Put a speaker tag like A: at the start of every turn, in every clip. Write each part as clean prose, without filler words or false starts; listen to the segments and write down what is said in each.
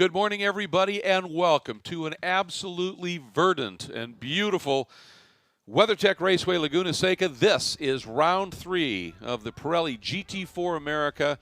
A: Good morning, everybody, and welcome to an absolutely verdant and beautiful WeatherTech Raceway Laguna Seca. This is round 3 of the Pirelli GT4 America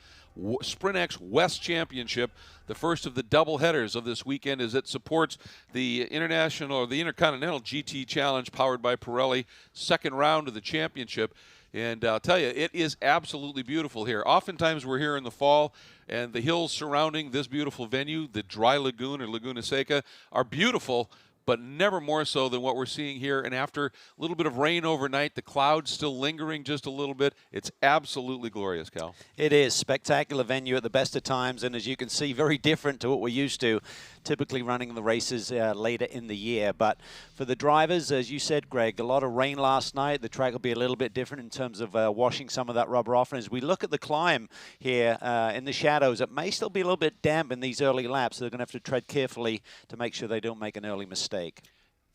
A: Sprint X West Championship, the first of the double headers of this weekend as it supports the Intercontinental GT Challenge powered by Pirelli, second round of the championship. And I'll tell you, it is absolutely beautiful here. Oftentimes we're here in the fall, and the hills surrounding this beautiful venue, the dry lagoon or Laguna Seca, are beautiful, but never more so than what we're seeing here. And after a little bit of rain overnight, the clouds still lingering just a little bit. It's absolutely glorious, Cal.
B: It is. Spectacular venue at the best of times, and as you can see, very different to what we're used to, typically running the races later in the year. But for the drivers, as you said, Greg, a lot of rain last night. The track will be a little bit different in terms of washing some of that rubber off. And as we look at the climb here in the shadows, it may still be a little bit damp in these early laps. So they're going to have to tread carefully to make sure they don't make an early mistake.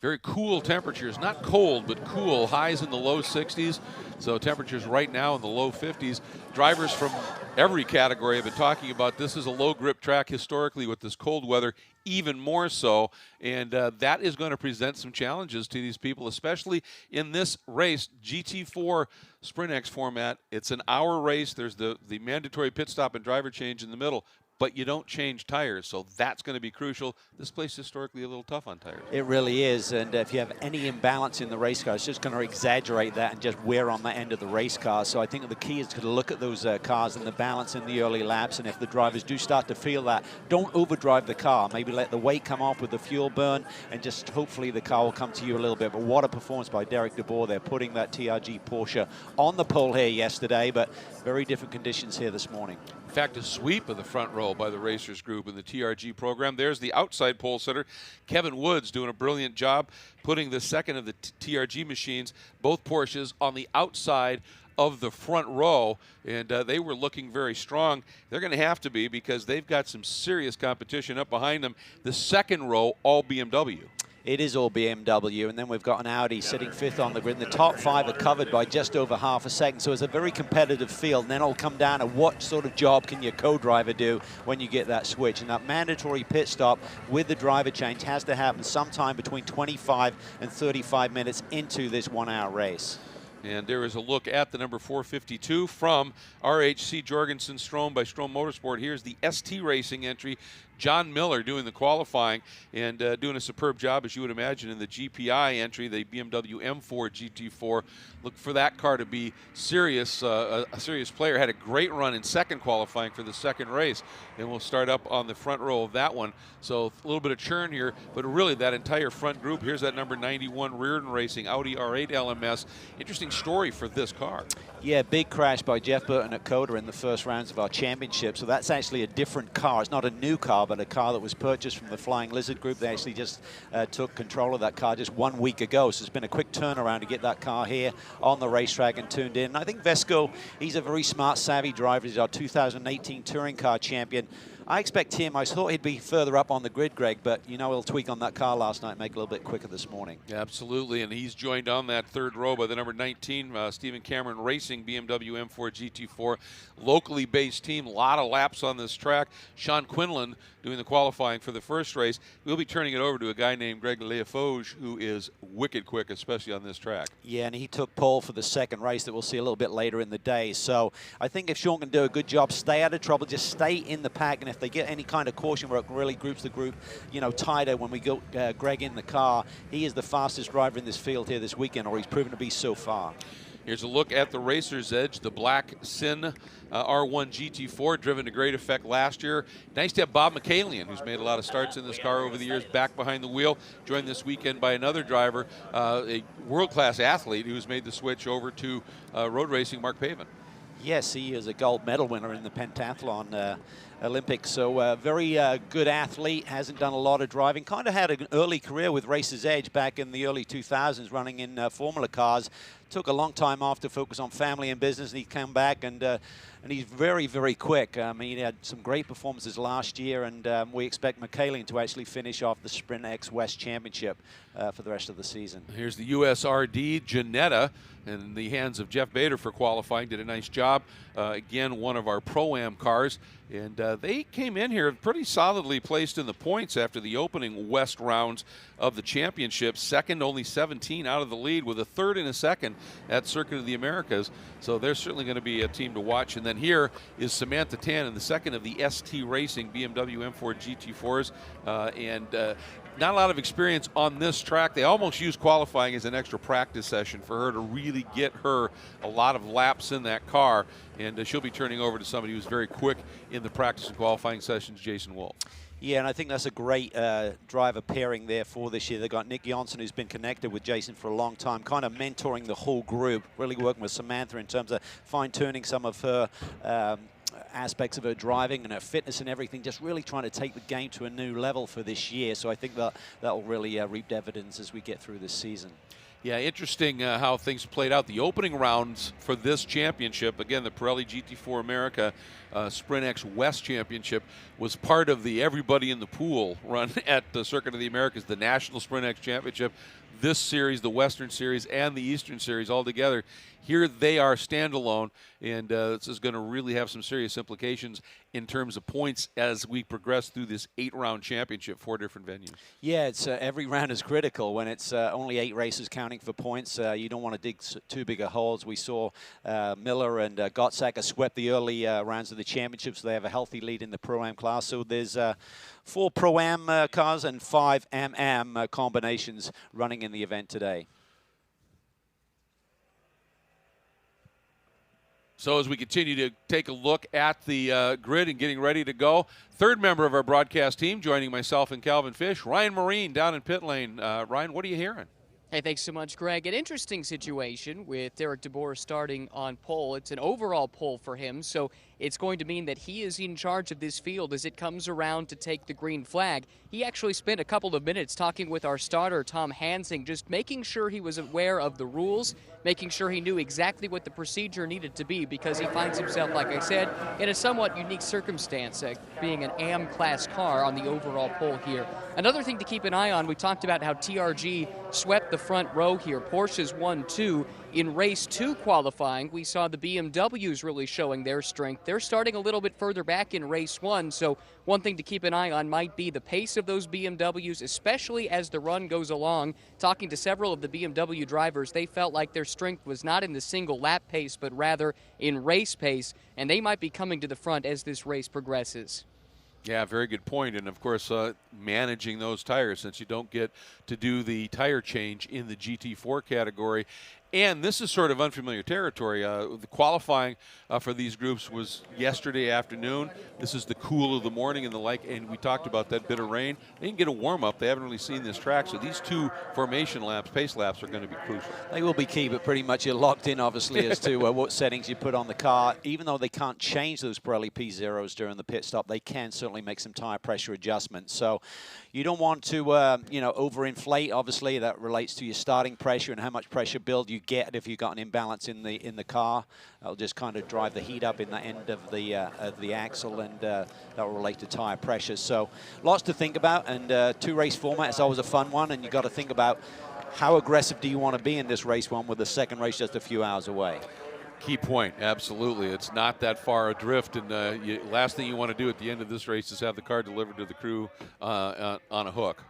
A: Very cool temperatures, not cold, but cool. Highs in the low 60s, so temperatures right now in the low 50s. Drivers from every category have been talking about this is a low grip track historically with this cold weather, even more so, and that is going to present some challenges to these people, especially in this race, GT4 Sprint X format. It's an hour race. There's the mandatory pit stop and driver change in the middle, but you don't change tires, so that's going to be crucial. This place is historically a little tough on tires.
B: It really is, and if you have any imbalance in the race car, it's just going to exaggerate that and just wear on the end of the race car. So I think the key is to look at those cars and the balance in the early laps, and if the drivers do start to feel that, don't overdrive the car. Maybe let the weight come off with the fuel burn, and just hopefully the car will come to you a little bit. But what a performance by Derek DeBoer there, putting that TRG Porsche on the pole here yesterday, but very different conditions here this morning.
A: In fact, a sweep of the front row by the Racers Group in the TRG program. There's the outside pole sitter, Kevin Woods, doing a brilliant job putting the second of the TRG machines, both Porsches, on the outside of the front row, and they were looking very strong. They're going to have to be because they've got some serious competition up behind them. The second row, all BMW.
B: It is all BMW, and then we've got an Audi sitting 5th on the grid. And the top 5 are covered by just over half a second, so it's a very competitive field. And then it'll come down to what sort of job can your co-driver do when you get that switch. And that mandatory pit stop with the driver change has to happen sometime between 25 and 35 minutes into this 1-hour race.
A: And there is a look at the number 452 from RHC Jorgensen Strom by Strom Motorsport. Here's the ST Racing entry. John Miller doing the qualifying and doing a superb job, as you would imagine, in the GPI entry, the BMW M4 GT4. Look for that car to be serious, a serious player. Had a great run in second qualifying for the second race. And we'll start up on the front row of that one. So a little bit of churn here, but really that entire front group. Here's that number 91 Reardon Racing Audi R8 LMS. Interesting story for this car.
B: Yeah, big crash by Jeff Burton at Coda in the first rounds of our championship. So that's actually a different car. It's not a new car, but a car that was purchased from the Flying Lizard Group. They actually just took control of that car just 1 week ago. So it's been a quick turnaround to get that car here on the racetrack and tuned in. I think Vesco, he's a very smart, savvy driver. He's our 2018 touring car champion. I expect him, I thought he'd be further up on the grid, Greg, but you know he'll tweak on that car last night, make it a little bit quicker this morning.
A: Absolutely, and he's joined on that third row by the number 19, Stephen Cameron Racing, BMW M4 GT4, locally based team, a lot of laps on this track. Sean Quinlan doing the qualifying for the first race. We'll be turning it over to a guy named Greg Leafoge, who is wicked quick, especially on this track.
B: Yeah, and he took pole for the second race that we'll see a little bit later in the day. So I think if Sean can do a good job, stay out of trouble, just stay in the pack, and if they get any kind of caution where it really groups the group, you know, tighter when we go Greg in the car, he is the fastest driver in this field here this weekend, or he's proven to be so far.
A: Here's a look at the Racer's Edge, the Black Sin R1 GT4, driven to great effect last year. Nice to have Bob McCallion, who's made a lot of starts in this car over the years, back behind the wheel, joined this weekend by another driver, a world-class athlete who's made the switch over to road racing, Mark Pavin.
B: Yes, he is a gold medal winner in the pentathlon Olympics. So very good athlete, hasn't done a lot of driving. Kind of had an early career with Racer's Edge back in the early 2000s, running in formula cars. Took a long time off to focus on family and business, and he came back, and he's very, very quick. He had some great performances last year, and we expect McCallion to actually finish off the Sprint X West Championship for the rest of the season.
A: Here's the USRD Janetta in the hands of Jeff Bader for qualifying. Did a nice job. Again, one of our Pro-Am cars. And they came in here pretty solidly placed in the points after the opening West rounds of the championship. Second, only 17 out of the lead, with a third and a second at Circuit of the Americas. So they're certainly going to be a team to watch. And then here is Samantha Tan in the second of the ST Racing BMW M4 GT4s. Not a lot of experience on this track. They almost used qualifying as an extra practice session for her to really get her a lot of laps in that car. And she'll be turning over to somebody who's very quick in the practice and qualifying sessions, Jason Wolf.
B: Yeah, and I think that's a great driver pairing there for this year. They've got Nick Johnson, who's been connected with Jason for a long time, kind of mentoring the whole group, really working with Samantha in terms of fine-tuning some of her aspects of her driving and her fitness and everything, just really trying to take the game to a new level for this year. So I think that will really reap dividends as we get through this season.
A: Yeah, interesting how things played out. The opening rounds for this championship, again, the Pirelli GT4 America Sprint X West Championship, was part of the Everybody in the Pool run at the Circuit of the Americas, the National Sprint X Championship. This series, the Western Series, and the Eastern Series all together. Here they are standalone, and this is going to really have some serious implications in terms of points as we progress through this 8-round championship, 4 different venues.
B: Yeah, it's every round is critical. When it's only 8 races counting for points, you don't want to dig too big a holes. We saw Miller and Gottsacker swept the early rounds of the championship, so they have a healthy lead in the Pro-Am class. So there's 4 Pro-Am cars and 5 Am combinations running in the event today.
A: So as we continue to take a look at the grid and getting ready to go, third member of our broadcast team joining myself and Calvin Fish, Ryan Marine down in pit lane. Ryan, what are you hearing?
C: Hey, thanks so much, Greg. An interesting situation with Derek DeBoer starting on pole. It's an overall pole for him, so it's going to mean that he is in charge of this field as it comes around to take the green flag. He actually spent a couple of minutes talking with our starter, Tom Hansing, just making sure he was aware of the rules, making sure he knew exactly what the procedure needed to be, because he finds himself, like I said, in a somewhat unique circumstance, being an AM class car on the overall pole here. Another thing to keep an eye on, we talked about how TRG swept the front row here. Porsche's 1-2. In race 2 qualifying, we saw the BMWs really showing their strength. They're starting a little bit further back in race 1, so one thing to keep an eye on might be the pace of those BMWs, especially as the run goes along. Talking to several of the BMW drivers, they felt like their strength was not in the single lap pace, but rather in race pace, and they might be coming to the front as this race progresses.
A: Yeah, very good point. And, of course, managing those tires, since you don't get to do the tire change in the GT4 category. And this is sort of unfamiliar territory. The qualifying for these groups was yesterday afternoon. This is the cool of the morning and the like, and we talked about that bit of rain. They didn't get a warm-up. They haven't really seen this track, so these 2 formation laps, pace laps, are going to be crucial.
B: They will be key, but pretty much you're locked in, obviously, as to what settings you put on the car. Even though they can't change those Pirelli P0s during the pit stop, they can certainly make some tire pressure adjustments. So you don't want to, overinflate. Obviously, that relates to your starting pressure and how much pressure build you get if you've got an imbalance in the car. That'll just kind of drive the heat up in the end of the axle, and that will relate to tire pressure. So lots to think about, and 2-race format is always a fun one, and you got to think about how aggressive do you want to be in this race one with the second race just a few hours away.
A: Key point, absolutely. It's not that far adrift, and last thing you want to do at the end of this race is have the car delivered to the crew on a hook.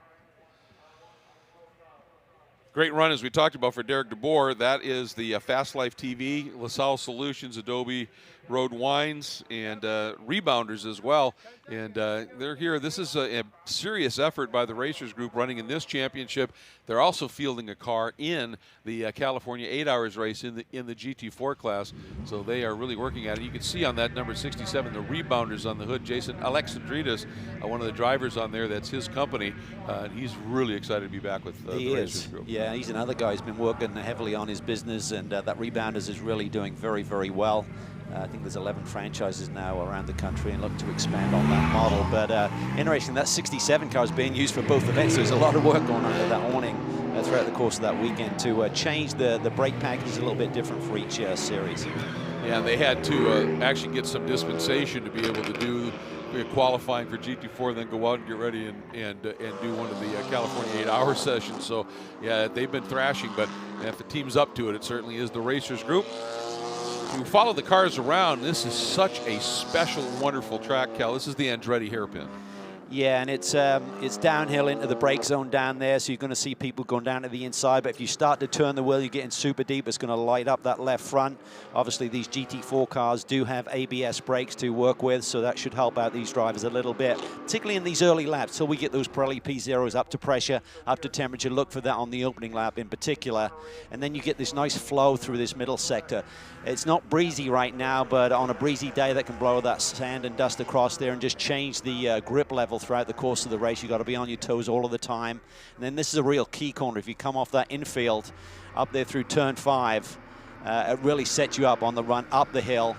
A: Great run, as we talked about, for Derek DeBoer. That is the Fast Life TV, LaSalle Solutions, Adobe Road Wines, and Rebounders as well. And they're here. This is a serious effort by the Racers Group running in this championship. They're also fielding a car in the California 8 Hours race in the GT4 class. So they are really working at it. You can see on that number 67, the Rebounders on the hood. Jason Alexandridis, one of the drivers on there, that's his company. And he's really excited to be back with the Racers Group.
B: Yeah, he's another guy who's been working heavily on his business, and that Rebounders is really doing very, very well. I think there's 11 franchises now around the country and look to expand on that model. But interesting, that 67 car is being used for both events. So there's a lot of work going on with that awning throughout the course of that weekend to change the brake packages a little bit different for each series.
A: Yeah, they had to actually get some dispensation to be able to do qualifying for GT4, then go out and get ready and do one of the California 8 Hour sessions. So, yeah, they've been thrashing, but if the team's up to it, it certainly is the Racers Group. you follow the cars around, this is such a special, wonderful track, Cal. This is the Andretti hairpin.
B: Yeah, and it's downhill into the brake zone down there, so you're going to see people going down to the inside. But if you start to turn the wheel, you're getting super deep. It's going to light up that left front. Obviously, these GT4 cars do have ABS brakes to work with, so that should help out these drivers a little bit, particularly in these early laps. Till we get those Pirelli P0s up to pressure, up to temperature. Look for that on the opening lap in particular. And then you get this nice flow through this middle sector. It's not breezy right now, but on a breezy day, that can blow that sand and dust across there and just change the grip level throughout the course of the race. You've got to be on your toes all of the time. And then this is a real key corner. If you come off that infield up there through turn 5, it really sets you up on the run up the hill.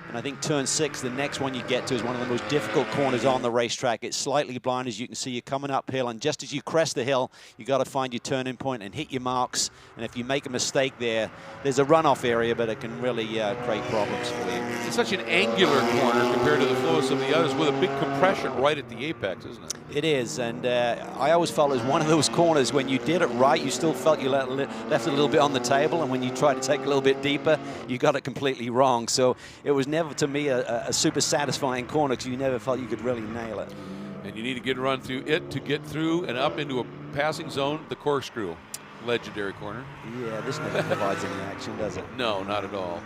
B: And I think turn 6, the next one you get to, is one of the most difficult corners on the racetrack. It's slightly blind, as you can see. You're coming uphill, and just as you crest the hill, you got to find your turning point and hit your marks. And if you make a mistake there, there's a runoff area, but it can really create problems for you.
A: It's such an angular corner compared to the flow of some of the others, with a big compression right at the apex, isn't it?
B: It is, and I always felt it was one of those corners, when you did it right, you still felt you left a little bit on the table, and when you tried to take a little bit deeper, you got it completely wrong. So it was never, to me, a super satisfying corner, because you never felt you could really nail it.
A: And you need to run through it to get through and up into a passing zone, the corkscrew. Legendary corner.
B: Yeah, this never provides any action, does it?
A: No, not at all.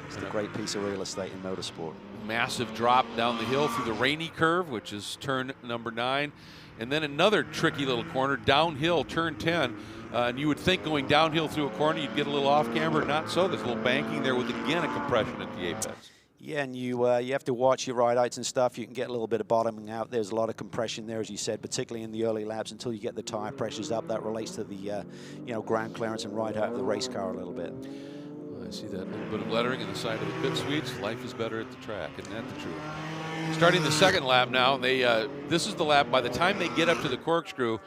B: It's a great piece of real estate in motorsport.
A: Massive drop down the hill through the rainy curve, which is turn number 9. And then another tricky little corner, downhill, turn 10. And you would think going downhill through a corner, you'd get a little off camber. Not so. There's a little banking there with, again, a compression at the apex.
B: Yeah, and you have to watch your ride heights and stuff. You can get a little bit of bottoming out. There's a lot of compression there, as you said, particularly in the early laps until you get the tire pressures up. That relates to the ground clearance and ride height of the race car a little bit.
A: I see that little bit of lettering in the side of the pit suites. Life is better at the track. Isn't that the truth? Starting the second lap now. This is the lap. By the time they get up to the corkscrew,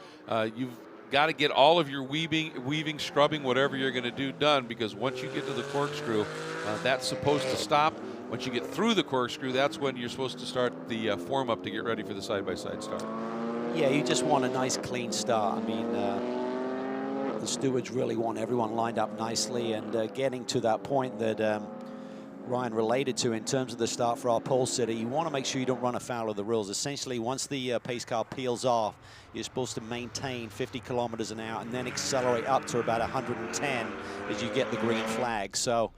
A: you've got to get all of your weaving, scrubbing, whatever you're going to do done, because once you get to the corkscrew, that's supposed to stop. Once you get through the corkscrew, that's when you're supposed to start the form up to get ready for the side-by-side start. Yeah,
B: you just want a nice clean start. I mean, the stewards really want everyone lined up nicely, and getting to that point that Ryan related to in terms of the start for our pole sitter, you want to make sure you don't run afoul of the rules. Essentially, once the pace car peels off, you're supposed to maintain 50 kilometers an hour and then accelerate up to about 110 as you get the green flag. So,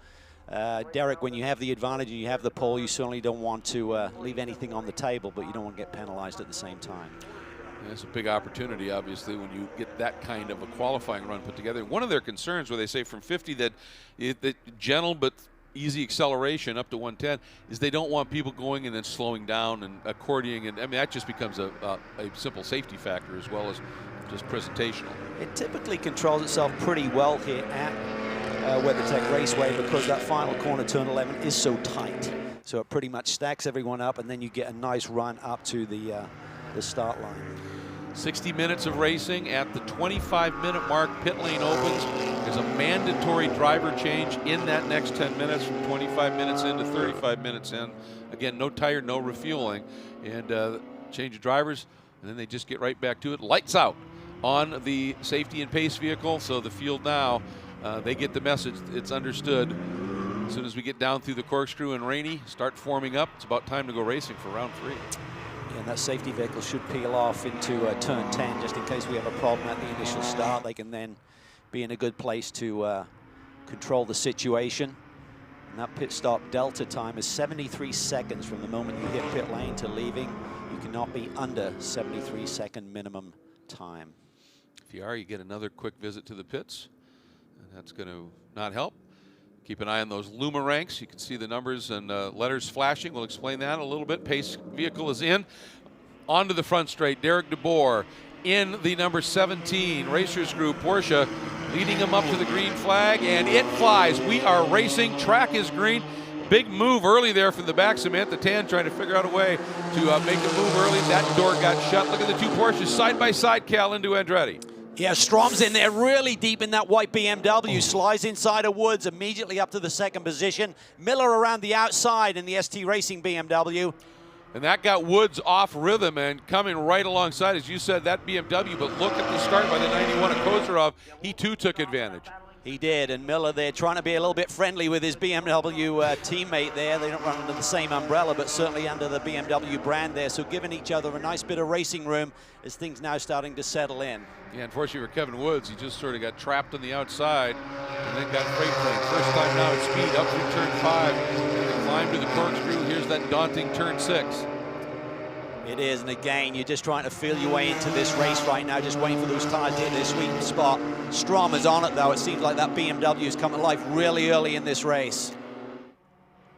B: Derek, when you have the advantage and you have the pole, you certainly don't want to leave anything on the table, but you don't want to get penalized at the same time.
A: It's a big opportunity, obviously, when you get that kind of a qualifying run put together. One of their concerns, where they say from 50 that gentle but easy acceleration up to 110, is they don't want people going and then slowing down and accordioning, and I mean that just becomes a simple safety factor as well as just presentational. It
B: typically controls itself pretty well here at WeatherTech Raceway, because that final corner, turn 11, is so tight. So it pretty much stacks everyone up, and then you get a nice run up to the start line.
A: 60 minutes of racing. At the 25-minute mark, pit lane opens. There's a mandatory driver change in that next 10 minutes, from 25 minutes in to 35 minutes in. Again, no tire, no refueling, and change of drivers, and then they just get right back to it. Lights out on the safety and pace vehicle, so the field now, they get the message. It's understood. As soon as we get down through the corkscrew and rainy, start forming up, it's about time to go racing for round 3.
B: And that safety vehicle should peel off into turn 10, just in case we have a problem at the initial start. They can then be in a good place to control the situation. And that pit stop delta time is 73 seconds from the moment you hit pit lane to leaving. You cannot be under 73-second minimum time.
A: If you are, you get another quick visit to the pits, and that's going to not help. Keep an eye on those Luma ranks. You can see the numbers and letters flashing. We'll explain that a little bit. Pace vehicle is in. Onto the front straight, Derek DeBoer in the number 17 Racers Group Porsche, leading him up to the green flag, and it flies. We are racing. Track is green. Big move early there from the back. Samantha Tan trying to figure out a way to make a move early. That door got shut. Look at the two Porsches side by side, Cal, into Andretti.
B: Yeah, Strom's in there really deep in that white BMW, slides inside of Woods, immediately up to the second position. Miller around the outside in the ST Racing BMW.
A: And that got Woods off rhythm and coming right alongside, as you said, that BMW. But look at the start by the 91 of Kozarov. He too took advantage.
B: He did, and Miller there trying to be a little bit friendly with his BMW teammate there. They don't run under the same umbrella, but certainly under the BMW brand there, so giving each other a nice bit of racing room as things now starting to settle in.
A: Yeah, unfortunately for Kevin Woods, he just sort of got trapped on the outside and then got freight trained. First time now at speed, up through turn 5, and the climb to the corkscrew. Here's that daunting turn 6.
B: It is, and again, you're just trying to feel your way into this race right now, just waiting for those tires to hit their sweet spot. Strom is on it, though. It seems like that BMW has come to life really early in this race.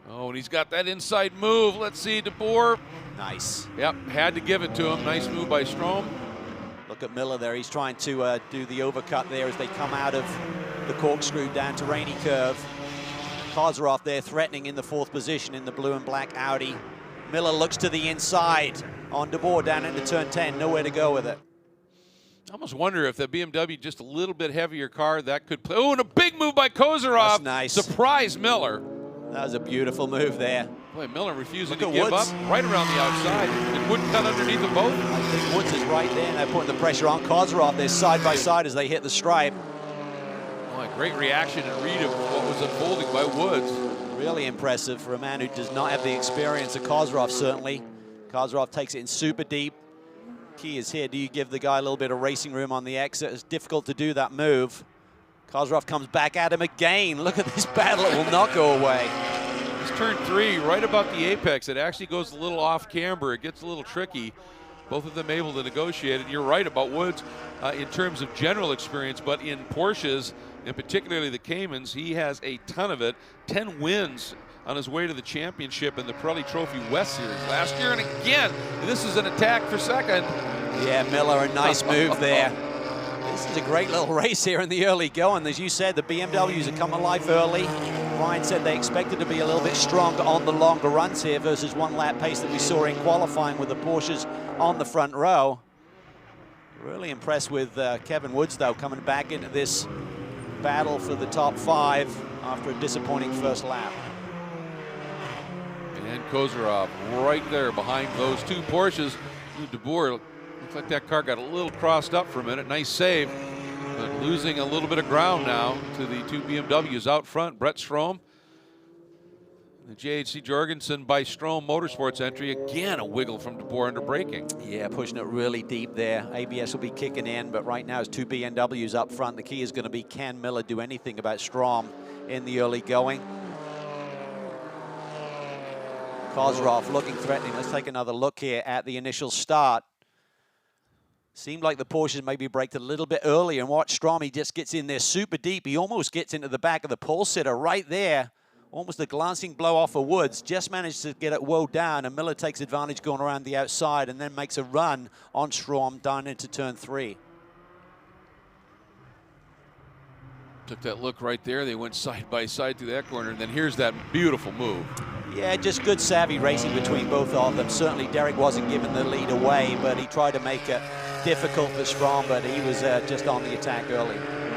A: Oh, and he's got that inside move. Let's see, DeBoer.
B: Nice.
A: Yep, had to give it to him. Nice move by Strom.
B: Look at Miller there. He's trying to do the overcut there as they come out of the corkscrew down to Rainy Curve. Kozarov there threatening in the 4th position in the blue and black Audi. Miller looks to the inside on DeBoer down into turn 10. Nowhere to go with it.
A: I almost wonder if the BMW just a little bit heavier car that could play. Oh, and a big move by Kozarov.
B: That's nice.
A: Surprise Miller.
B: That was a beautiful move there.
A: Boy, Miller refusing
B: Look
A: to give
B: Woods.
A: up right around the outside. It wouldn't cut underneath them both.
B: I think Woods is right there. They're putting the pressure on Kozarov there side by side as they hit the stripe.
A: Oh, a great reaction and read of what was unfolding by Woods.
B: Really impressive for a man who does not have the experience of Kozarov, certainly. Kozarov takes it in super deep. Key is here. Do you give the guy a little bit of racing room on the exit? It's difficult to do that move. Kozarov comes back at him again. Look at this battle. It will not go away.
A: It's turn 3, right about the apex. It actually goes a little off camber. It gets a little tricky. Both of them able to negotiate it. You're right about Woods in terms of general experience, but in Porsches, and particularly the Caymans, he has a ton of it. 10 wins on his way to the championship in the Pirelli Trophy West Series last year. And again, this is an attack for second.
B: Yeah, Miller, a nice move there. This is a great little race here in the early going. As you said, the BMWs have come to life early. Ryan said they expected to be a little bit stronger on the longer runs here versus one lap pace that we saw in qualifying with the Porsches on the front row. Really impressed with Kevin Woods, though, coming back into this battle for the top 5 after a disappointing first lap.
A: And Kozarov right there behind those 2 Porsches. DeBoer, looks like that car got a little crossed up for a minute. Nice save, but losing a little bit of ground now to the 2 BMWs out front. Brett Strom, the JHC Jorgensen by SRO Motorsports entry. Again, a wiggle from DeBoer under braking.
B: Yeah, pushing it really deep there. ABS will be kicking in, but right now it's 2 BMWs up front. The key is going to be, can Miller do anything about Strom in the early going? Kozarov looking threatening. Let's take another look here at the initial start. Seemed like the Porsches maybe braked a little bit earlier, and watch Strom, he just gets in there super deep. He almost gets into the back of the pole sitter right there. Almost a glancing blow off of Woods. Just managed to get it woe down, and Miller takes advantage going around the outside and then makes a run on Strom down into turn 3.
A: Took that look right there. They went side by side through that corner, and then here's that beautiful move.
B: Yeah, just good savvy racing between both of them. Certainly Derek wasn't giving the lead away, but he tried to make it difficult for Strom, but he was just on the attack early.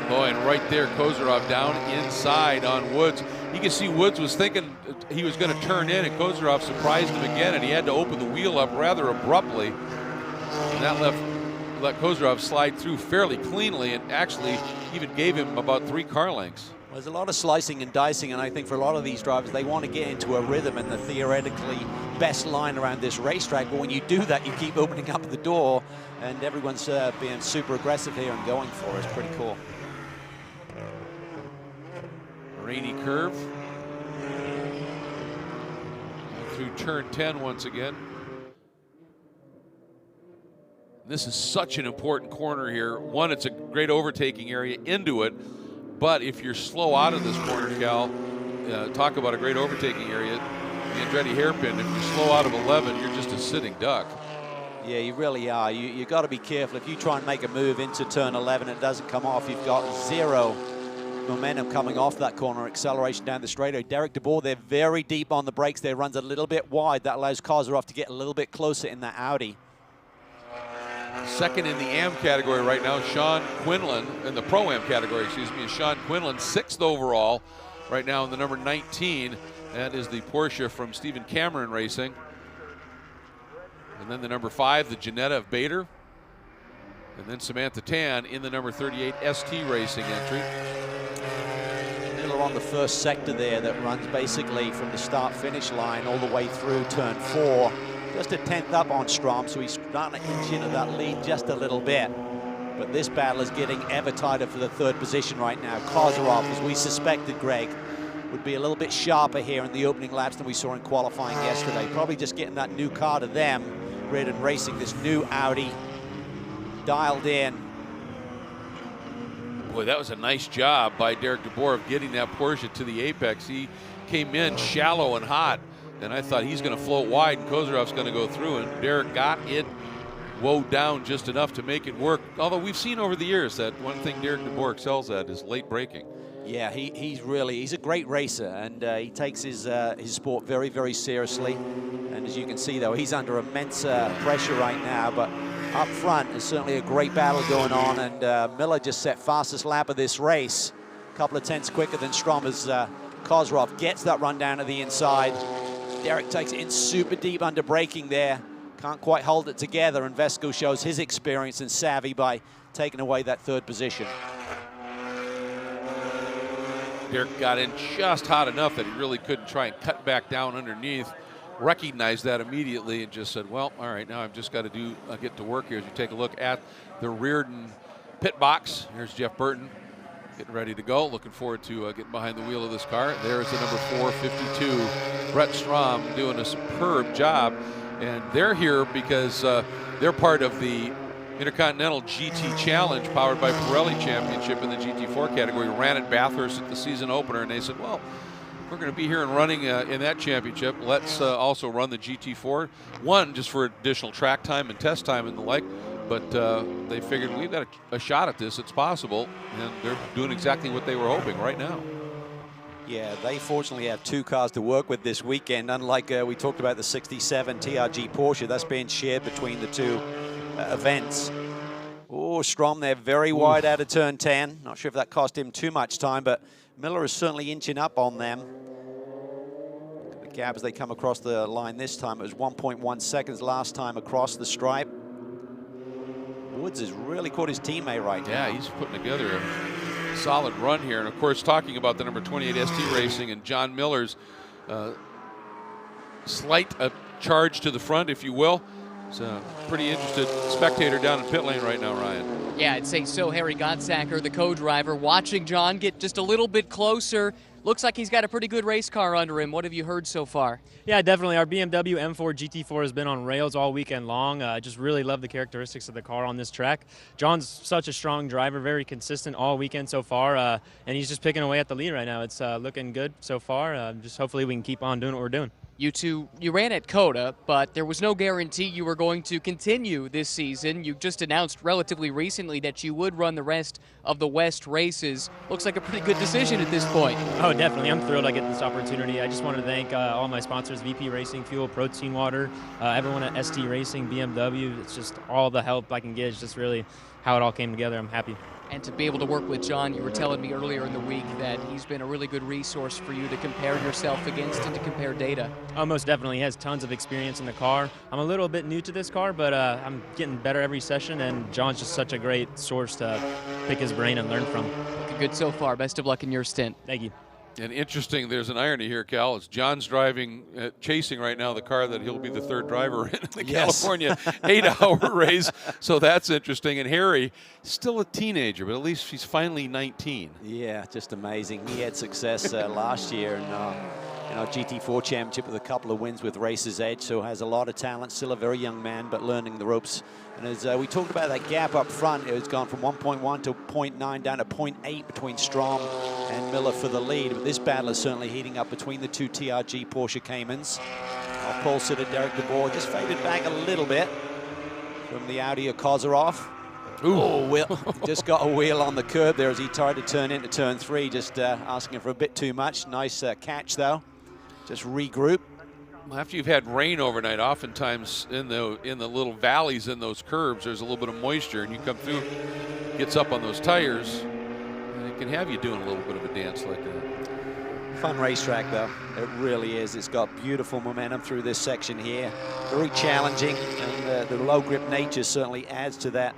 A: Oh, and right there, Kozarov down inside on Woods. You can see Woods was thinking he was going to turn in, and Kozarov surprised him again, and he had to open the wheel up rather abruptly. And that let Kozarov slide through fairly cleanly, and actually even gave him about 3 car lengths.
B: There's a lot of slicing and dicing, and I think for a lot of these drivers, they want to get into a rhythm and the theoretically best line around this racetrack. But when you do that, you keep opening up the door, and everyone's being super aggressive here and going for it. It's pretty cool.
A: Rainy curve. Through turn 10 once again. This is such an important corner here. One, it's a great overtaking area into it. But if you're slow out of this corner, Cal, talk about a great overtaking area. The Andretti hairpin, if you're slow out of 11, you're just a sitting duck.
B: Yeah, you really are. You got to be careful. If you try and make a move into turn 11, it doesn't come off. You've got 0 momentum coming off that corner, acceleration down the straightaway. Derek DeBoer, they're very deep on the brakes. They runs a little bit wide. That allows Kozarov to get a little bit closer in that Audi.
A: Second in the AM category right now, Sean Quinlan, in the Pro-Am category, excuse me, is Sean Quinlan, 6th overall right now in the number 19. That is the Porsche from Stephen Cameron Racing. And then the number 5, the Janetta of Bader. And then Samantha Tan in the number 38 ST Racing entry.
B: Miller on the first sector there that runs basically from the start-finish line all the way through turn 4. Just a 10th up on Strom, so he's starting to inch into that lead just a little bit. But this battle is getting ever tighter for the 3rd position right now. Kozarov, as we suspected, Greg, would be a little bit sharper here in the opening laps than we saw in qualifying yesterday. Probably just getting that new car to them, Red and Racing, this new Audi, dialed in.
A: Boy, that was a nice job by Derek DeBoer of getting that Porsche to the apex. He came in shallow and hot, and I thought he's going to float wide and Kozarov's going to go through, and Derek got it woed down just enough to make it work. Although we've seen over the years that one thing Derek DeBoer excels at is late braking.
B: Yeah, he's a great racer, and he takes his sport very, very seriously. And as you can see, though, he's under immense pressure right now, but up front is certainly a great battle going on, and Miller just set fastest lap of this race, a couple of tenths quicker than Strom as Kozarov gets that run down to the inside. Derek takes it in super deep under braking there, can't quite hold it together, and Vesco shows his experience and savvy by taking away that 3rd position.
A: Derek got in just hot enough that he really couldn't try and cut back down underneath. Recognized that immediately and just said, well, all right, now I've just got to get to work here. As you take a look at the Reardon pit box, here's Jeff Burton getting ready to go. Looking forward to getting behind the wheel of this car. There's the number 452, Brett Strom, doing a superb job. And they're here because they're part of the Intercontinental GT Challenge powered by Pirelli Championship in the GT4 category. Ran at Bathurst at the season opener, and they said, well, we're going to be here and running in that championship. Let's also run the GT4. One, just for additional track time and test time and the like, but they figured we've got a shot at this. It's possible, and they're doing exactly what they were hoping right now.
B: Yeah, they fortunately have 2 cars to work with this weekend, unlike we talked about the 67 TRG Porsche. That's being shared between the 2 events. Oh, Strom there, very wide out of turn 10. Not sure if that cost him too much time, but Miller is certainly inching up on them. The gap as they come across the line this time, it was 1.1 seconds last time across the stripe. Woods has really caught his teammate right now.
A: Yeah, he's putting together a solid run here. And of course, talking about the number 28 ST Racing and John Miller's slight charge to the front, if you will. It's a pretty interested spectator down in pit lane right now, Ryan.
C: Yeah, I'd say so. Harry Gottsacker, the co-driver, watching John get just a little bit closer. Looks like he's got a pretty good race car under him. What have you heard so far?
D: Yeah, definitely. Our BMW M4 GT4 has been on rails all weekend long. I just really love the characteristics of the car on this track. John's such a strong driver, very consistent all weekend so far, and he's just picking away at the lead right now. It's looking good so far. Just hopefully we can keep on doing what we're doing.
C: You two, you ran at COTA, but there was no guarantee you were going to continue this season. You just announced relatively recently that you would run the rest of the West races. Looks like a pretty good decision at this point.
D: Oh, definitely. I'm thrilled I get this opportunity. I just want to thank all my sponsors, VP Racing, Fuel, Protein Water, everyone at ST Racing, BMW. It's just all the help I can get. It's just really how it all came together. I'm happy.
C: And to be able to work with John, you were telling me earlier in the week that he's been a really good resource for you to compare yourself against and to compare data.
D: Oh, most definitely. He has tons of experience in the car. I'm a little bit new to this car, but I'm getting better every session, and John's just such a great source to pick his brain and learn from.
C: Looking good so far. Best of luck in your stint.
D: Thank you.
A: And interesting, there's an irony here, Cal. It's John's driving, chasing right now the car that he'll be the 3rd driver in the California 8-hour race. So that's interesting. And Harry, still a teenager, but at least he's finally 19.
B: Yeah, just amazing. He had success last year in our GT4 championship with a couple of wins with Racer's Edge, so has a lot of talent. Still a very young man, but learning the ropes. And as we talked about that gap up front, it's gone from 1.1 to 0.9 down to 0.8 between Strom and Miller for the lead. But this battle is certainly heating up between the 2 TRG Porsche Caymans. Pole sitter Derek DeBoer just faded back a little bit from the Audi of Kozarov. Just got a wheel on the curb there as he tried to turn into turn 3, just asking for a bit too much. Nice catch though. Just regroup.
A: After you've had rain overnight, oftentimes in the little valleys in those curves, there's a little bit of moisture, and you come through, gets up on those tires, and it can have you doing a little bit of a dance like that.
B: Fun racetrack though, it really is. It's got beautiful momentum through this section here. Very challenging, and the low grip nature certainly adds to that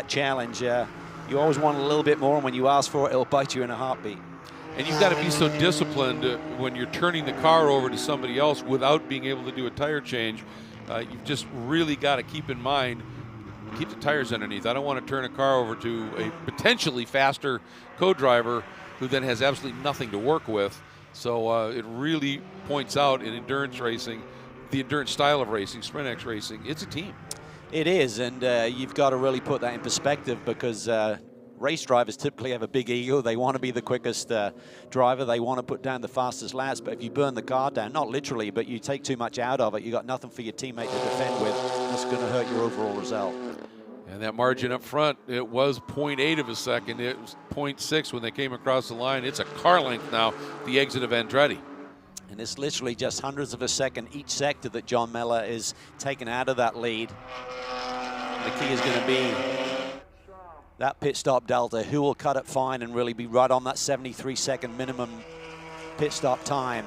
B: challenge. You always want a little bit more, and when you ask for it, it'll bite you in a heartbeat.
A: And you've got to be so disciplined when you're turning the car over to somebody else without being able to do a tire change. You've just really got to keep in mind, keep the tires underneath. I don't want to turn a car over to a potentially faster co-driver who then has absolutely nothing to work with. So it really points out in endurance racing, the endurance style of racing, Sprint X racing, it's a team.
B: It is, and you've got to really put that in perspective, because race drivers typically have a big ego. They want to be the quickest driver. They want to put down the fastest laps. But if you burn the car down, not literally, but you take too much out of it, you got nothing for your teammate to defend with. That's going to hurt your overall result.
A: And that margin up front, it was 0.8 of a second. It was 0.6 when they came across the line. It's a car length now, the exit of Andretti.
B: And it's literally just hundredths of a second each sector that John Miller is taken out of that lead. And the key is going to be that pit stop delta. Who will cut it fine and really be right on that 73-second minimum pit stop time?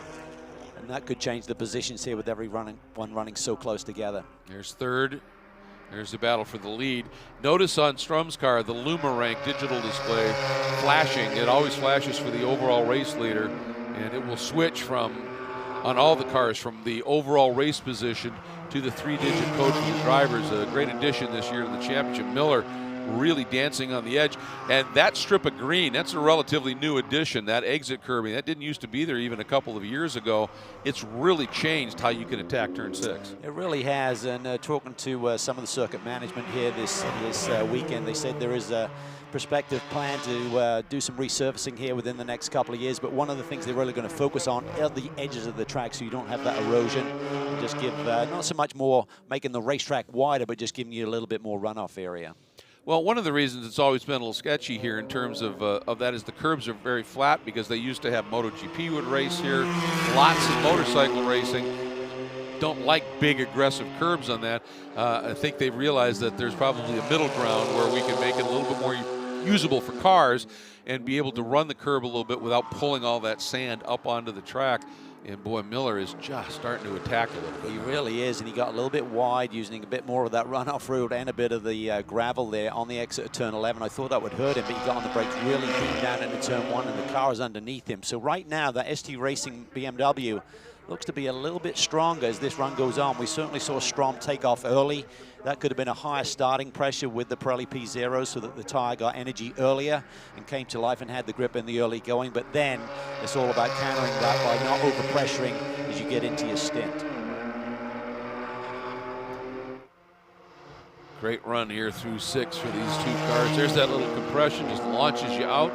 B: And that could change the positions here with every one running so close together.
A: There's third. There's the battle for the lead. Notice on Strum's car, the Luma rank digital display flashing. It always flashes for the overall race leader, and it will switch from, on all the cars, from the overall race position to the 3-digit code for the drivers. A great addition this year to the championship. Miller really dancing on the edge. And that strip of green, that's a relatively new addition, that exit curbing. That didn't used to be there even a couple of years ago. It's really changed how you can attack turn 6.
B: It really has, and talking to some of the circuit management here this weekend, they said there is a prospective plan to do some resurfacing here within the next couple of years, but one of the things they're really going to focus on are the edges of the track so you don't have that erosion, and just give not so much more making the racetrack wider, but just giving you a little bit more runoff area.
A: Well, one of the reasons it's always been a little sketchy here in terms of that is the curbs are very flat, because they used to have MotoGP would race here. Lots of motorcycle racing don't like big aggressive curbs on that. I think they've realized that there's probably a middle ground where we can make it a little bit more usable for cars and be able to run the curb a little bit without pulling all that sand up onto the track. And boy, Miller is just starting to attack a little bit.
B: He really is, and he got a little bit wide, using a bit more of that runoff route and a bit of the gravel there on the exit of turn 11. I thought that would hurt him, but he got on the brakes really deep down into turn 1, and the car is underneath him. So right now, that ST Racing BMW looks to be a little bit stronger as this run goes on. We certainly saw Strom take off early. That could have been a higher starting pressure with the Pirelli P0 so that the tire got energy earlier and came to life and had the grip in the early going. But then it's all about countering that by not overpressuring as you get into your stint.
A: Great run here through 6 for these two cars. There's that little compression, just launches you out.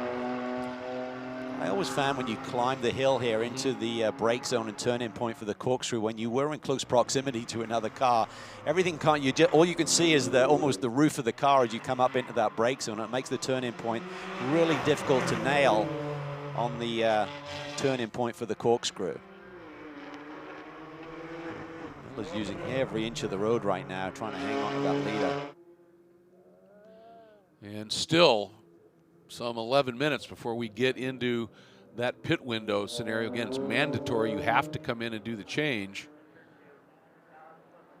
B: I always found when you climb the hill here into the brake zone and turn-in point for the corkscrew, when you were in close proximity to another car, everything all you can see is almost the roof of the car as you come up into that brake zone. It makes the turn-in point really difficult to nail on the turn-in point for the corkscrew. Miller's using every inch of the road right now, trying to hang on to that leader.
A: And still some 11 minutes before we get into that pit window scenario. Again, it's mandatory. You have to come in and do the change.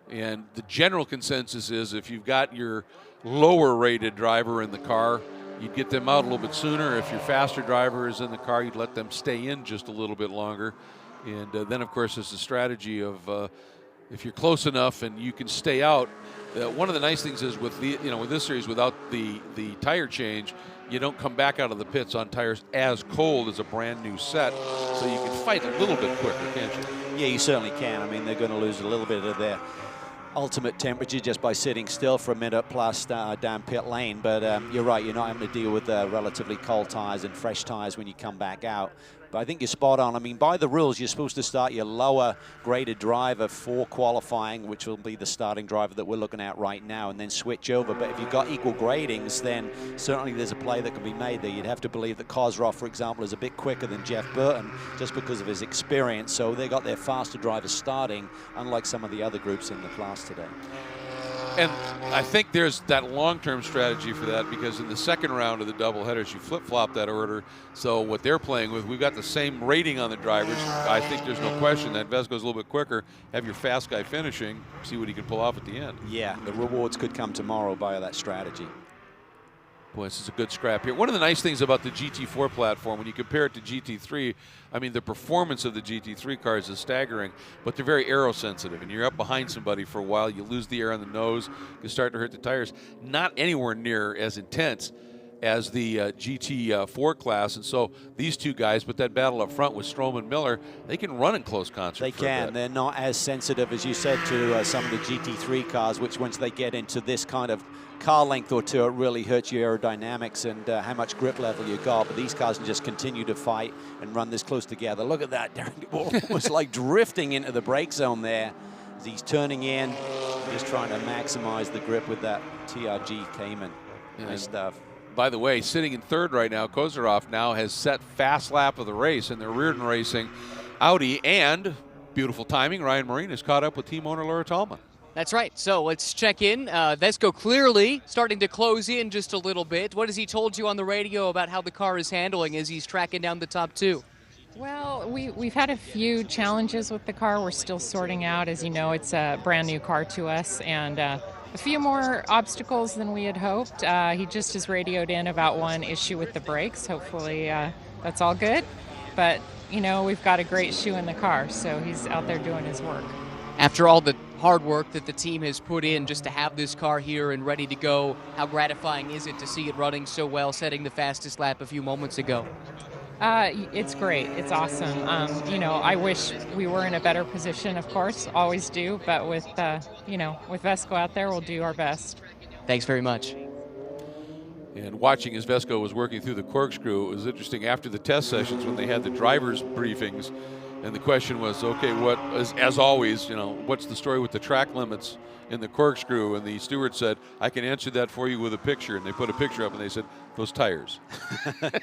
A: And the general consensus is if you've got your lower rated driver in the car, you'd get them out a little bit sooner. If your faster driver is in the car, you'd let them stay in just a little bit longer. And then, of course, there's the strategy of if you're close enough and you can stay out. One of the nice things is with with this series, without the tire change, you don't come back out of the pits on tires as cold as a brand new set, so you can fight a little bit quicker, can't you?
B: Yeah, you certainly can. I mean, they're going to lose a little bit of their ultimate temperature just by sitting still for a minute plus down pit lane, but you're right, you're not having to deal with relatively cold tires and fresh tires when you come back out. But I think you're spot on. I mean, by the rules, you're supposed to start your lower graded driver for qualifying, which will be the starting driver that we're looking at right now, and then switch over. But if you've got equal gradings, then certainly there's a play that can be made there. You'd have to believe that Kozrov, for example, is a bit quicker than Jeff Burton just because of his experience. So they got their faster drivers starting, unlike some of the other groups in the class today.
A: And I think there's that long-term strategy for that, because in the second round of the doubleheaders, you flip-flop that order. So what they're playing with, we've got the same rating on the drivers. I think there's no question that Vesco's a little bit quicker. Have your fast guy finishing, see what he can pull off at the end.
B: Yeah, the rewards could come tomorrow by that strategy.
A: Boy, this is a good scrap here. One of the nice things about the GT4 platform, when you compare it to GT3, I mean, the performance of the GT3 cars is staggering, but they're very aero-sensitive, and you're up behind somebody for a while, you lose the air on the nose, you start to hurt the tires. Not anywhere near as intense as the GT4 class, and so these two guys, but that battle up front with Strom and Miller, they can run in close concert.
B: They can. They're not as sensitive, as you said, to some of the GT3 cars, which once they get into this kind of car length or two, it really hurts your aerodynamics and how much grip level you got. But these cars can just continue to fight and run this close together. Look at that. Almost like drifting into the brake zone there as he's turning in, just trying to maximize the grip with that TRG Cayman. Nice stuff.
A: By the way, sitting in third right now, Kozarov now has set fast lap of the race in the Reardon Racing Audi, and beautiful timing, Ryan Marine has caught up with team owner Laura Tallman.
C: That's right. So let's check in. Vesco clearly starting to close in just a little bit. What has he told you on the radio about how the car is handling as he's tracking down the top two?
E: Well, we've had a few challenges with the car. We're still sorting out. As you know, it's a brand new car to us, and a few more obstacles than we had hoped. He just has radioed in about one issue with the brakes. Hopefully that's all good. But, you know, we've got a great shoe in the car, so he's out there doing his work.
C: After all the hard work that the team has put in just to have this car here and ready to go, how gratifying is it to see it running so well, setting the fastest lap a few moments ago?
E: It's great. It's awesome. You know, I wish we were in a better position, of course, always do, but with, you know, with Vesco out there, we'll do our best.
C: Thanks very much.
A: And watching as Vesco was working through the corkscrew, it was interesting after the test sessions when they had the drivers' briefings, and the question was, okay, what, as always, you know, what's the story with the track limits in the corkscrew? And the steward said, I can answer that for you with a picture. And they put a picture up and they said, those tires.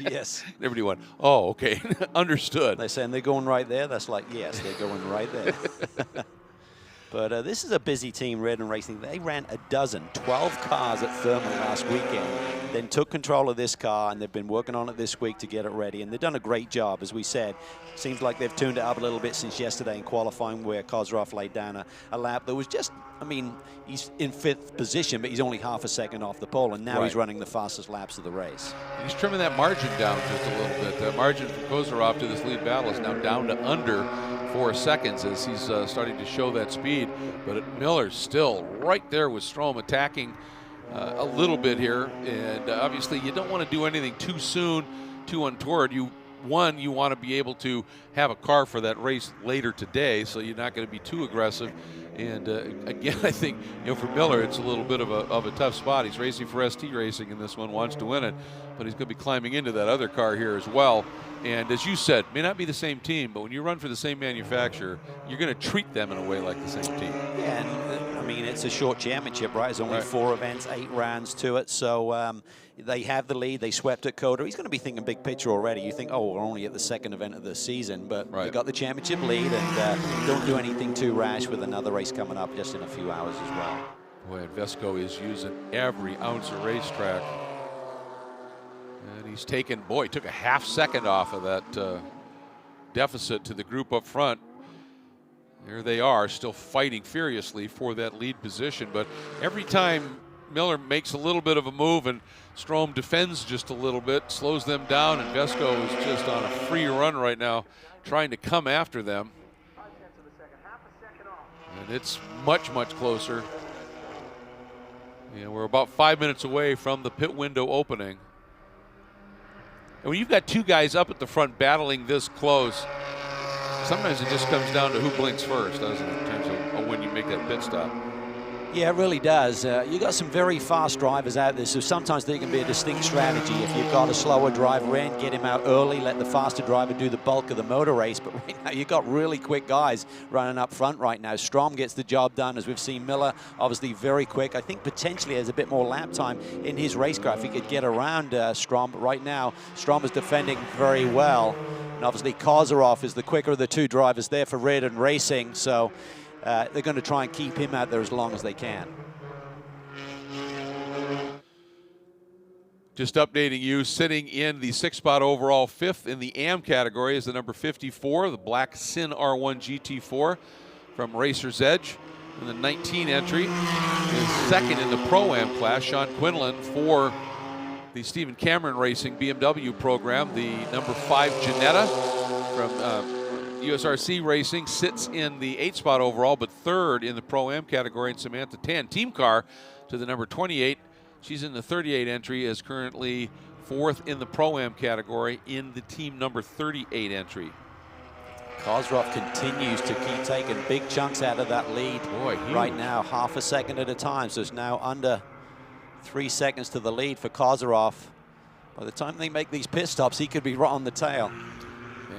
B: Yes.
A: And everybody went, oh, okay, understood.
B: They're saying they're going right there. That's like, yes, they're going right there. But this is a busy team, Reardon Racing. They ran 12 cars at Thermal last weekend, then took control of this car, and they've been working on it this week to get it ready. And they've done a great job, as we said. Seems like they've tuned it up a little bit since yesterday in qualifying, where Kozarov laid down a lap that was just, I mean, he's in 5th position, but he's only half a second off the pole, and now he's running the fastest laps of the race.
A: He's trimming that margin down just a little bit. The margin from Kozarov to this lead battle is now down to under 4 seconds as he's starting to show that speed. But Miller's still right there with Strom attacking a little bit here. And obviously you don't want to do anything too soon, too untoward. You want to be able to have a car for that race later today, so you're not going to be too aggressive. And again, I think, you know, for Miller, it's a little bit of a tough spot. He's racing for ST Racing in this one, wants to win it, but he's going to be climbing into that other car here as well. And as you said, may not be the same team, but when you run for the same manufacturer, you're going to treat them in a way like the same team.
B: Yeah, and I mean, it's a short championship, right? There's only 4 events, 8 rounds to it. So they have the lead. They swept at Coda. He's going to be thinking big picture already. You think, oh, we're only at the 2nd event of the season, but they got the championship lead, and don't do anything too rash with another race coming up just in a few hours as well.
A: Boy, and Vesco is using every ounce of racetrack. And he's taken, boy, he took a half second off of that deficit to the group up front. There they are, still fighting furiously for that lead position. But every time Miller makes a little bit of a move and Strom defends just a little bit, slows them down, and Vesco is just on a free run right now, trying to come after them. And it's much, much closer. We're about 5 minutes away from the pit window opening. And when you've got 2 guys up at the front battling this close, sometimes it just comes down to who blinks first, doesn't it, in terms of when you make that pit stop.
B: Yeah, it really does. You got some very fast drivers out there, so sometimes there can be a distinct strategy. If you've got a slower driver in, get him out early, let the faster driver do the bulk of the motor race. But right now, you've got really quick guys running up front right now. Strom gets the job done, as we've seen. Miller, obviously very quick. I think potentially has a bit more lap time in his race car if he could get around Strom. But right now, Strom is defending very well. And obviously, Kozarov is the quicker of the 2 drivers there for Reardon Racing. So they're going to try and keep him out there as long as they can.
A: Just updating you, sitting in the 6-spot overall 5th in the AM category is the number 54, the black Sin R1 GT4 from Racer's Edge. And the 19 entry is 2nd in the Pro-Am class, Sean Quinlan for the Stephen Cameron Racing BMW program. The number 5 Ginetta from USRC Racing sits in the 8th spot overall, but 3rd in the Pro-Am category. And Samantha Tan, team car, to the number 28. She's in the 38 entry, is currently 4th in the Pro-Am category in the team number 38 entry.
B: Kozrov continues to keep taking big chunks out of that lead.
A: Boy,
B: right now, half a second at a time. So it's now under 3 seconds to the lead for Kozrov. By the time they make these pit stops, he could be right on the tail.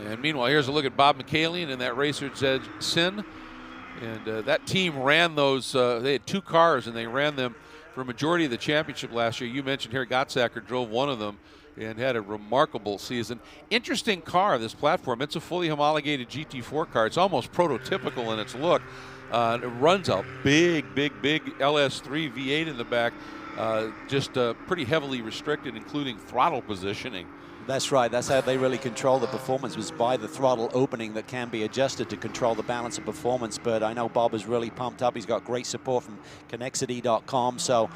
A: And meanwhile, here's a look at Bob McCallion in that Racer's Edge Sin. And that team ran those, they had 2 cars, and they ran them for a majority of the championship last year. You mentioned Harry Gottsacker drove one of them and had a remarkable season. Interesting car, this platform. It's a fully homologated GT4 car. It's almost prototypical in its look. It runs a big LS3 V8 in the back, just pretty heavily restricted, including throttle positioning.
B: That's right. That's how they really control the performance, was by the throttle opening that can be adjusted to control the balance of performance. But I know Bob is really pumped up. He's got great support from Connexity.com. So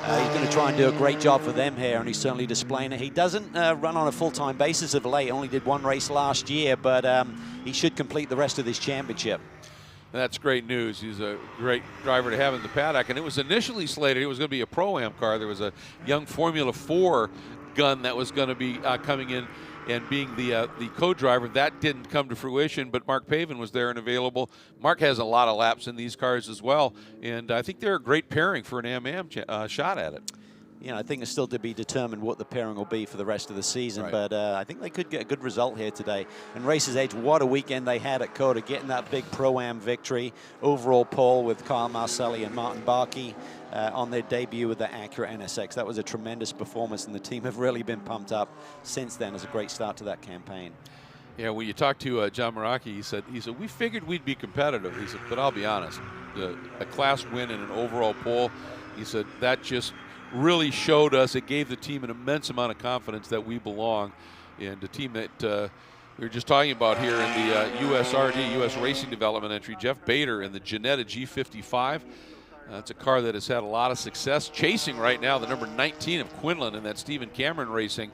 B: he's going to try and do a great job for them here, and he's certainly displaying it. He doesn't run on a full-time basis of late. Only did 1 race last year, but he should complete the rest of this championship.
A: That's great news. He's a great driver to have in the paddock. And it was initially slated it was going to be a Pro-Am car. There was a young Formula 4 gun that was going to be coming in and being the co-driver. That didn't come to fruition, but Mark Pavin was there and available. Mark has a lot of laps in these cars as well, and I think they're a great pairing for an Am-Am shot at it.
B: You know, I think it's still to be determined what the pairing will be for the rest of the season,
A: right.
B: But I think they could get a good result here today. And Racers Edge, what a weekend they had at COTA, getting that big Pro-Am victory. Overall pole with Kyle Marcelli and Martin Barkey on their debut with the Acura NSX. That was a tremendous performance, and the team have really been pumped up since then. As a great start to that campaign.
A: Yeah, when you talked to John Maraki, he said, we figured we'd be competitive. He said, but I'll be honest, a class win and an overall pole, he said, that just really showed us, it gave the team an immense amount of confidence that we belong. And the team that we were just talking about here in the USRD, U.S. Racing Development entry, Jeff Bader in the Ginetta G55. That's a car that has had a lot of success. Chasing right now the number 19 of Quinlan in that Stephen Cameron Racing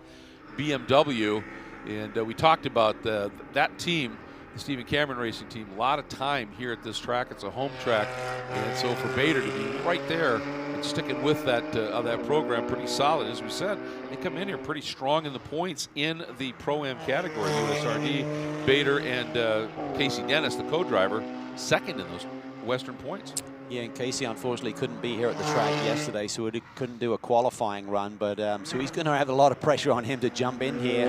A: BMW. And we talked about that team, the Stephen Cameron Racing team, a lot of time here at this track. It's a home track. And so for Bader to be right there and sticking with that program, pretty solid. As we said, they come in here pretty strong in the points in the Pro-Am category. USRD, Bader and Casey Dennis, the co-driver, second in those Western points.
B: Yeah, and Casey unfortunately couldn't be here at the track yesterday, so he couldn't do a qualifying run. But so he's going to have a lot of pressure on him to jump in here,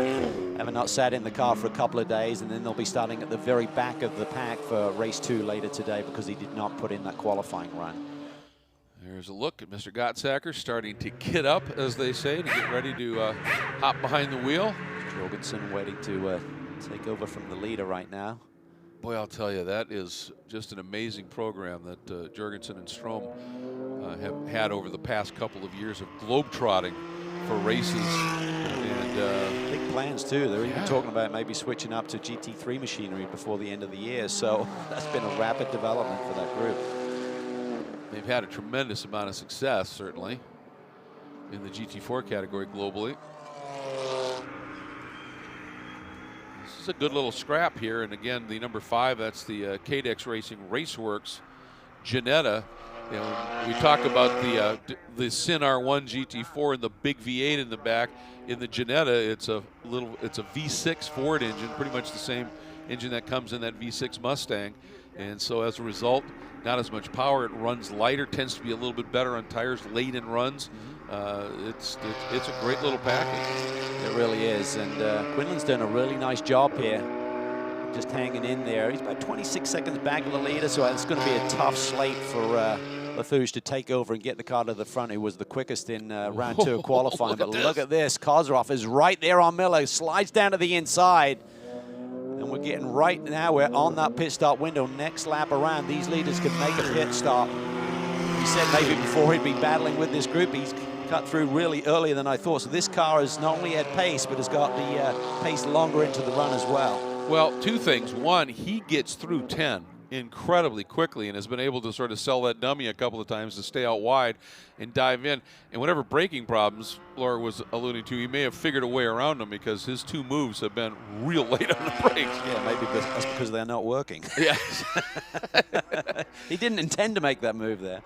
B: having not sat in the car for a couple of days, and then they'll be starting at the very back of the pack for race 2 later today because he did not put in that qualifying run.
A: There's a look at Mr. Gottsacker starting to get up, as they say, to get ready to hop behind the wheel.
B: Jorgensen waiting to take over from the leader right now.
A: Boy, I'll tell you, that is just an amazing program that Jorgensen and Strom have had over the past couple of years of globetrotting for races. And
B: big plans too. They're even talking about maybe switching up to GT3 machinery before the end of the year. So that's been a rapid development for that group.
A: They've had a tremendous amount of success, certainly, in the GT4 category globally. This is a good little scrap here, and again, the number 5, that's the Cadex Racing Raceworks Ginetta. You know, we talk about the Sin R1 GT4 and the big V8 in the back. In the Ginetta, it's a V6 Ford engine, pretty much the same engine that comes in that V6 Mustang, and so as a result, not as much power. It runs lighter, tends to be a little bit better on tires late in runs. It's a great little package.
B: It really is, and Quinlan's done a really nice job here, just hanging in there. He's about 26 seconds back of the leader, so it's going to be a tough slate for Lathouche to take over and get the car to the front. He was the quickest in round 2 of qualifying. But look at this. Kozrov is right there on Miller, slides down to the inside. And we're getting right now, we're on that pit stop window. Next lap around, these leaders can make a pit stop. He said maybe before he'd be battling with this group, he's cut through really earlier than I thought. So this car has not only had pace, but has got the pace longer into the run as well.
A: Well, 2 things. One, he gets through 10 incredibly quickly and has been able to sort of sell that dummy a couple of times to stay out wide and dive in. And whatever braking problems Laura was alluding to, he may have figured a way around them because his 2 moves have been real late on the brakes.
B: Yeah, maybe that's because they're not working.
A: Yes.
B: He didn't intend to make that move there.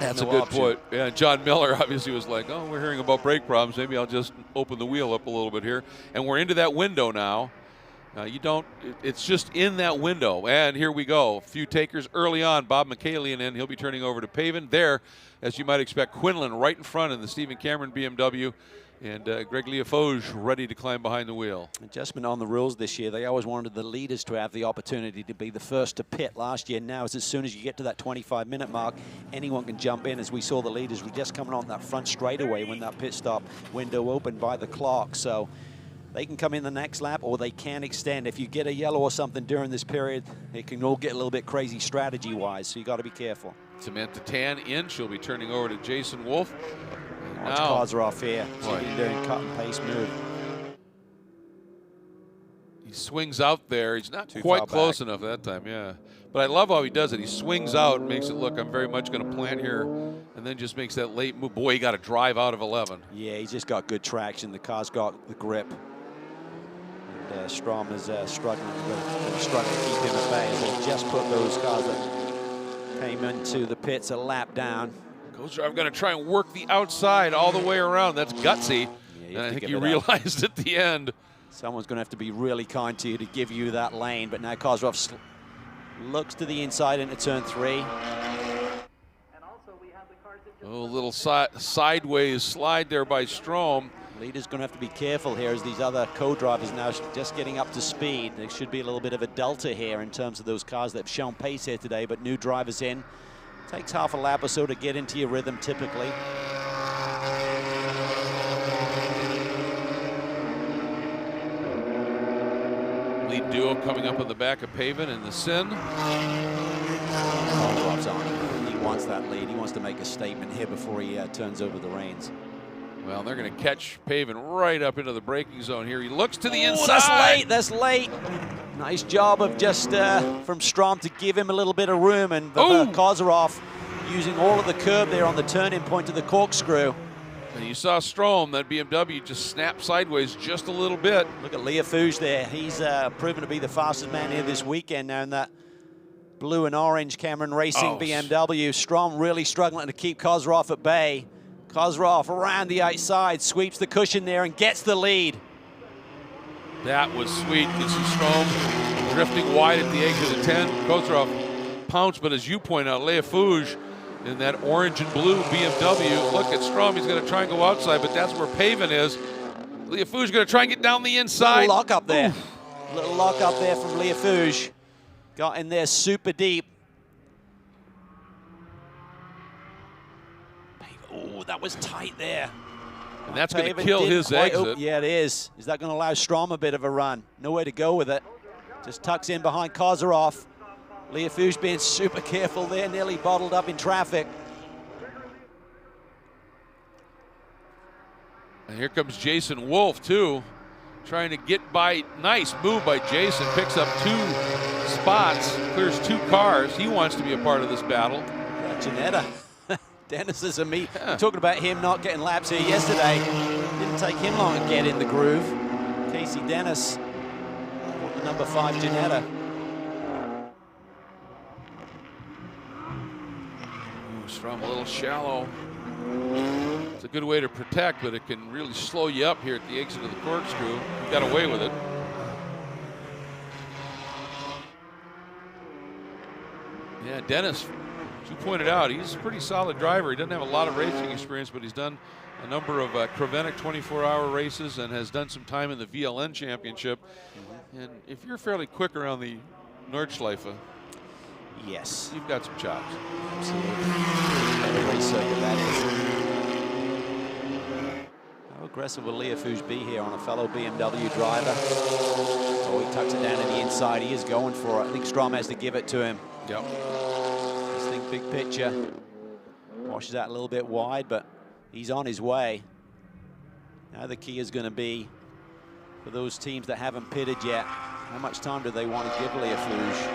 A: That's
B: no
A: a good
B: option.
A: point. Yeah, John Miller obviously was like, oh, we're hearing about brake problems. Maybe I'll just open the wheel up a little bit here. And we're into that window now. It's just in that window. And here we go. A few takers early on. Bob McCallion in. He'll be turning over to Pavin. There, as you might expect, Quinlan right in front in the Stephen Cameron BMW. And Greg Leofoge ready to climb behind the wheel.
B: Adjustment on the rules this year. They always wanted the leaders to have the opportunity to be the first to pit. Last year, now as soon as you get to that 25-minute mark, anyone can jump in. As we saw, the leaders were just coming on that front straightaway when that pit stop window opened by the clock. So they can come in the next lap or they can extend. If you get a yellow or something during this period, it can all get a little bit crazy strategy-wise, so you got to be careful.
A: Samantha Tan in. She'll be turning over to Jason Wolf.
B: Watch cars are off here. So you're doing cut and paste move.
A: He swings out there. He's not
B: Too
A: quite
B: far
A: close
B: back.
A: enough that time, yeah. But I love how he does it. He swings out, makes it look, I'm very much going to plant here, and then just makes that late move. Boy, he got to drive out of 11.
B: Yeah, he's just got good traction. The car's got the grip. And Strom is struggling to keep him at bay as they just put those cars that came into the pits a lap down.
A: I'm going to try and work the outside all the way around. That's gutsy.
B: Yeah,
A: And I think he realized at the end.
B: Someone's going to have to be really kind to you to give you that lane. But now Kozrov looks to the inside into turn 3.
A: Oh, a little sideways slide there by Strom.
B: Leader's going to have to be careful here as these other co-drivers now just getting up to speed. There should be a little bit of a delta here in terms of those cars that have shown pace here today, but new drivers in. Takes half a lap or so to get into your rhythm typically.
A: Lead duo coming up on the back of Pavin in the Sin.
B: Kozrov's on. He wants that lead. He wants to make a statement here before he turns over the reins.
A: Well, they're going to catch Pavin right up into the braking zone here. He looks to the inside.
B: That's late. That's late. Nice job of just from Strom to give him a little bit of room, and Kozrov using all of the curb there on the turning point to the corkscrew.
A: And you saw Strom, that BMW, just snap sideways just a little bit.
B: Look at Leofoge there. He's proven to be the fastest man here this weekend now in that blue and orange Cameron Racing BMW. Strom really struggling to keep Kozrov at bay. Kozrov around the outside, sweeps the cushion there and gets the lead.
A: That was sweet. You see Strom drifting wide at the exit of 10. Kozrov pounced, but as you point out, Leofoge in that orange and blue BMW. Look at Strom. He's going to try and go outside, but that's where Pavin is. Leofoge going to try and get down the inside.
B: Little lock up there. Little lock up there from Leofoge. Got in there super deep. Oh, that was tight there.
A: And that's going to kill his exit.
B: Yeah, it is. Is that going to allow Strom a bit of a run? Nowhere to go with it. Just tucks in behind Kozrov. Leofoge being super careful there, nearly bottled up in traffic.
A: And here comes Jason Wolf, too, trying to get by. Nice move by Jason. Picks up 2 spots, clears 2 cars. He wants to be a part of this battle.
B: Janetta. Dennis is a meat. Yeah. Talking about him not getting laps here yesterday. Didn't take him long to get in the groove. Casey Dennis, the number 5 Janetta.
A: Strom a little shallow. It's a good way to protect, but it can really slow you up here at the exit of the corkscrew. He got away with it. Yeah, Dennis, as you pointed out, he's a pretty solid driver. He doesn't have a lot of racing experience, but he's done a number of Kravenik 24-hour races and has done some time in the VLN Championship. And if you're fairly quick around the Nordschleife,
B: yes,
A: you've got some chops.
B: Absolutely. Race circuit, that is. How aggressive will Leofoge be here on a fellow BMW driver? Oh, he tucks it down to the inside. He is going for it. I think Strom has to give it to him.
A: Yep.
B: Just think big picture. Washes out a little bit wide, but he's on his way. Now the key is going to be for those teams that haven't pitted yet. How much time do they want to give Leofoge?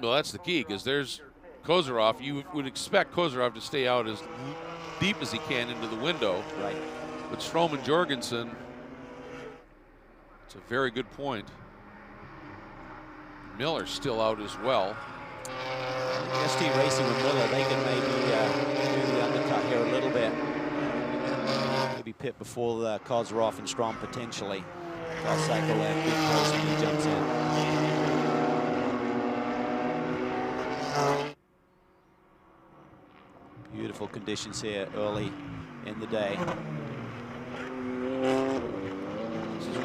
A: Well, that's the key, because there's Kozarov. You would expect Kozarov to stay out as deep as he can into the window.
B: Right.
A: But Strom and Jorgensen, it's a very good point. Miller's still out as well.
B: ST Racing with Miller, they can maybe do the undercut here a little bit. Maybe pit before Kozarov and Strom potentially. Gottsaka will have big close when he jumps in. Beautiful conditions here early in the day.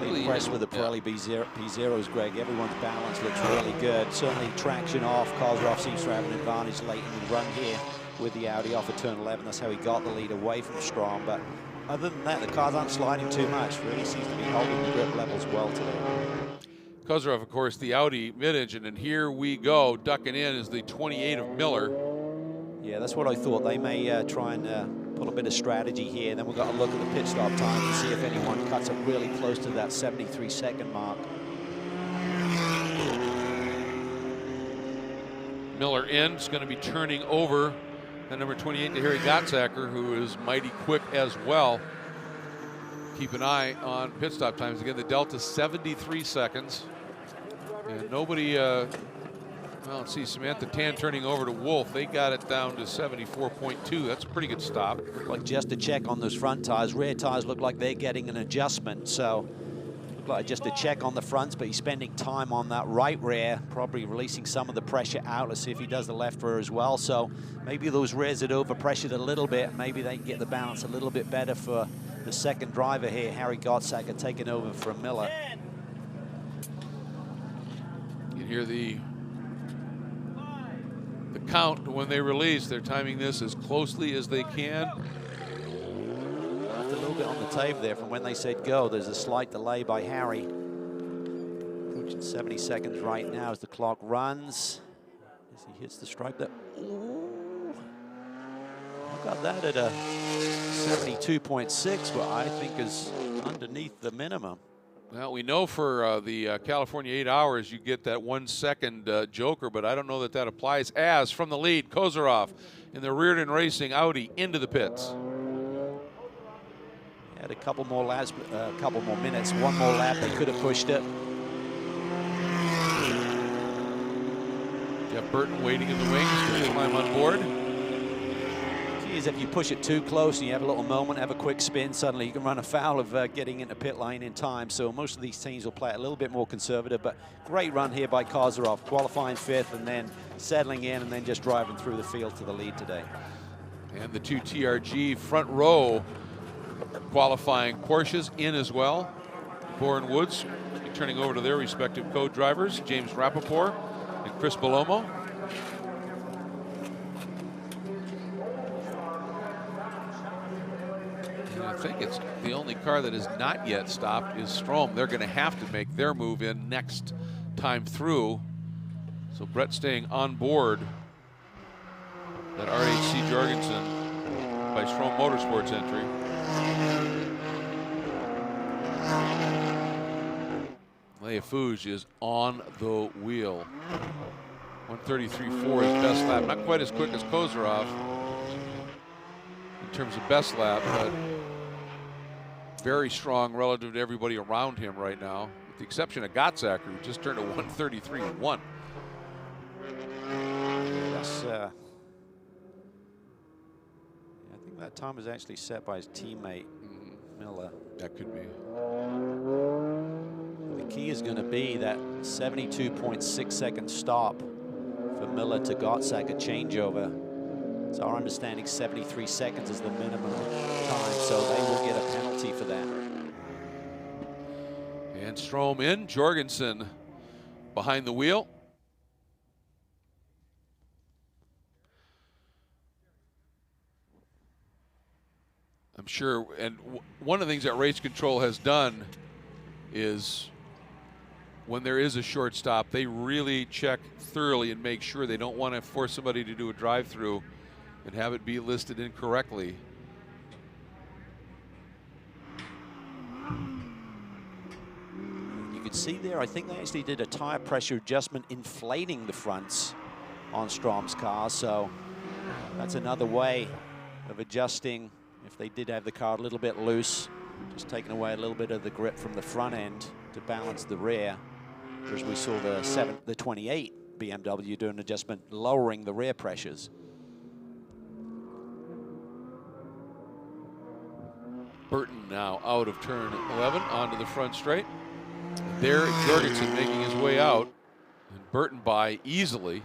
B: Really impressed with the Pirelli P0s, Greg. Everyone's balance looks really good. Certainly traction off. Kozarov seems to have an advantage late in the run here with the Audi off at turn 11. That's how he got the lead away from Strom. But other than that, the cars aren't sliding too much. Really seems to be holding the grip levels well today.
A: Kozarov, of course, the Audi mid-engine, and here we go. Ducking in is the 28 of Miller.
B: Yeah, that's what I thought. They may try and pull a bit of strategy here. Then we've got to look at the pit stop time and see if anyone cuts up really close to that 73-second mark.
A: Miller in. Is going to be turning over at number 28 to Harry Gottsaka, who is mighty quick as well. Keep an eye on pit stop times. Again, the delta 73 seconds. And nobody, well, let's see, Samantha Tan turning over to Wolf. They got it down to 74.2. That's a pretty good stop.
B: Like just a check on those front tires. Rear tires look like they're getting an adjustment. So look like just a check on the fronts, but he's spending time on that right rear, probably releasing some of the pressure out. Let's see if he does the left rear as well. So maybe those rears had overpressured a little bit. Maybe they can get the balance a little bit better for the second driver here, Harry Gottsaka, taking over from Miller.
A: You hear the count when they release. They're timing this as closely as they can.
B: Left a little bit on the tape there from when they said go. There's a slight delay by Harry. Approaching 70 seconds right now as the clock runs. As he hits the stripe there. Ooh. Got that at a 72.6, what I think is underneath the minimum.
A: Well, we know for the California 8 hours you get that 1 second joker, but I don't know that that applies. As from the lead, Kozarov in the Reardon Racing Audi into the pits.
B: Had a couple more laps, a couple more minutes, one more lap, they could have pushed it.
A: Jeff Burton waiting in the wings to climb on board.
B: Is if you push it too close and you have a little moment, have a quick spin, suddenly you can run afoul of getting into pit lane in time. So most of these teams will play it a little bit more conservative, but great run here by Kozarov, qualifying 5th and then settling in and then just driving through the field to the lead today.
A: And the two TRG front row qualifying Porsches in as well. Bourne Woods turning over to their respective co-drivers, James Rappaport and Chris Belomo. I think it's the only car that has not yet stopped is Strom. They're going to have to make their move in next time through. So Brett staying on board that RHC Jorgensen by Strom Motorsports entry. Leia Fouge is on the wheel. 133.4 is best lap. Not quite as quick as Kozarov in terms of best lap, but very strong relative to everybody around him right now, with the exception of Gottsaka, who just turned a 133.1.
B: That's, I think that time was actually set by his teammate, Miller.
A: That could be.
B: The key is going to be that 72.6 second stop for Miller to Gottsaka changeover. It's our understanding 73 seconds is the minimum time, so they will get a penalty for that.
A: And Strom in, Jorgensen behind the wheel. I'm sure, and one of the things that race control has done is when there is a short stop, they really check thoroughly and make sure they don't want to force somebody to do a drive-through and have it be listed incorrectly.
B: You can see there, I think they actually did a tire pressure adjustment inflating the fronts on Strom's car. So that's another way of adjusting. If they did have the car a little bit loose, just taking away a little bit of the grip from the front end to balance the rear. Whereas we saw the 28 BMW do an adjustment, lowering the rear pressures.
A: Burton now out of turn 11 onto the front straight. There, Jorgensen making his way out, and Burton by easily.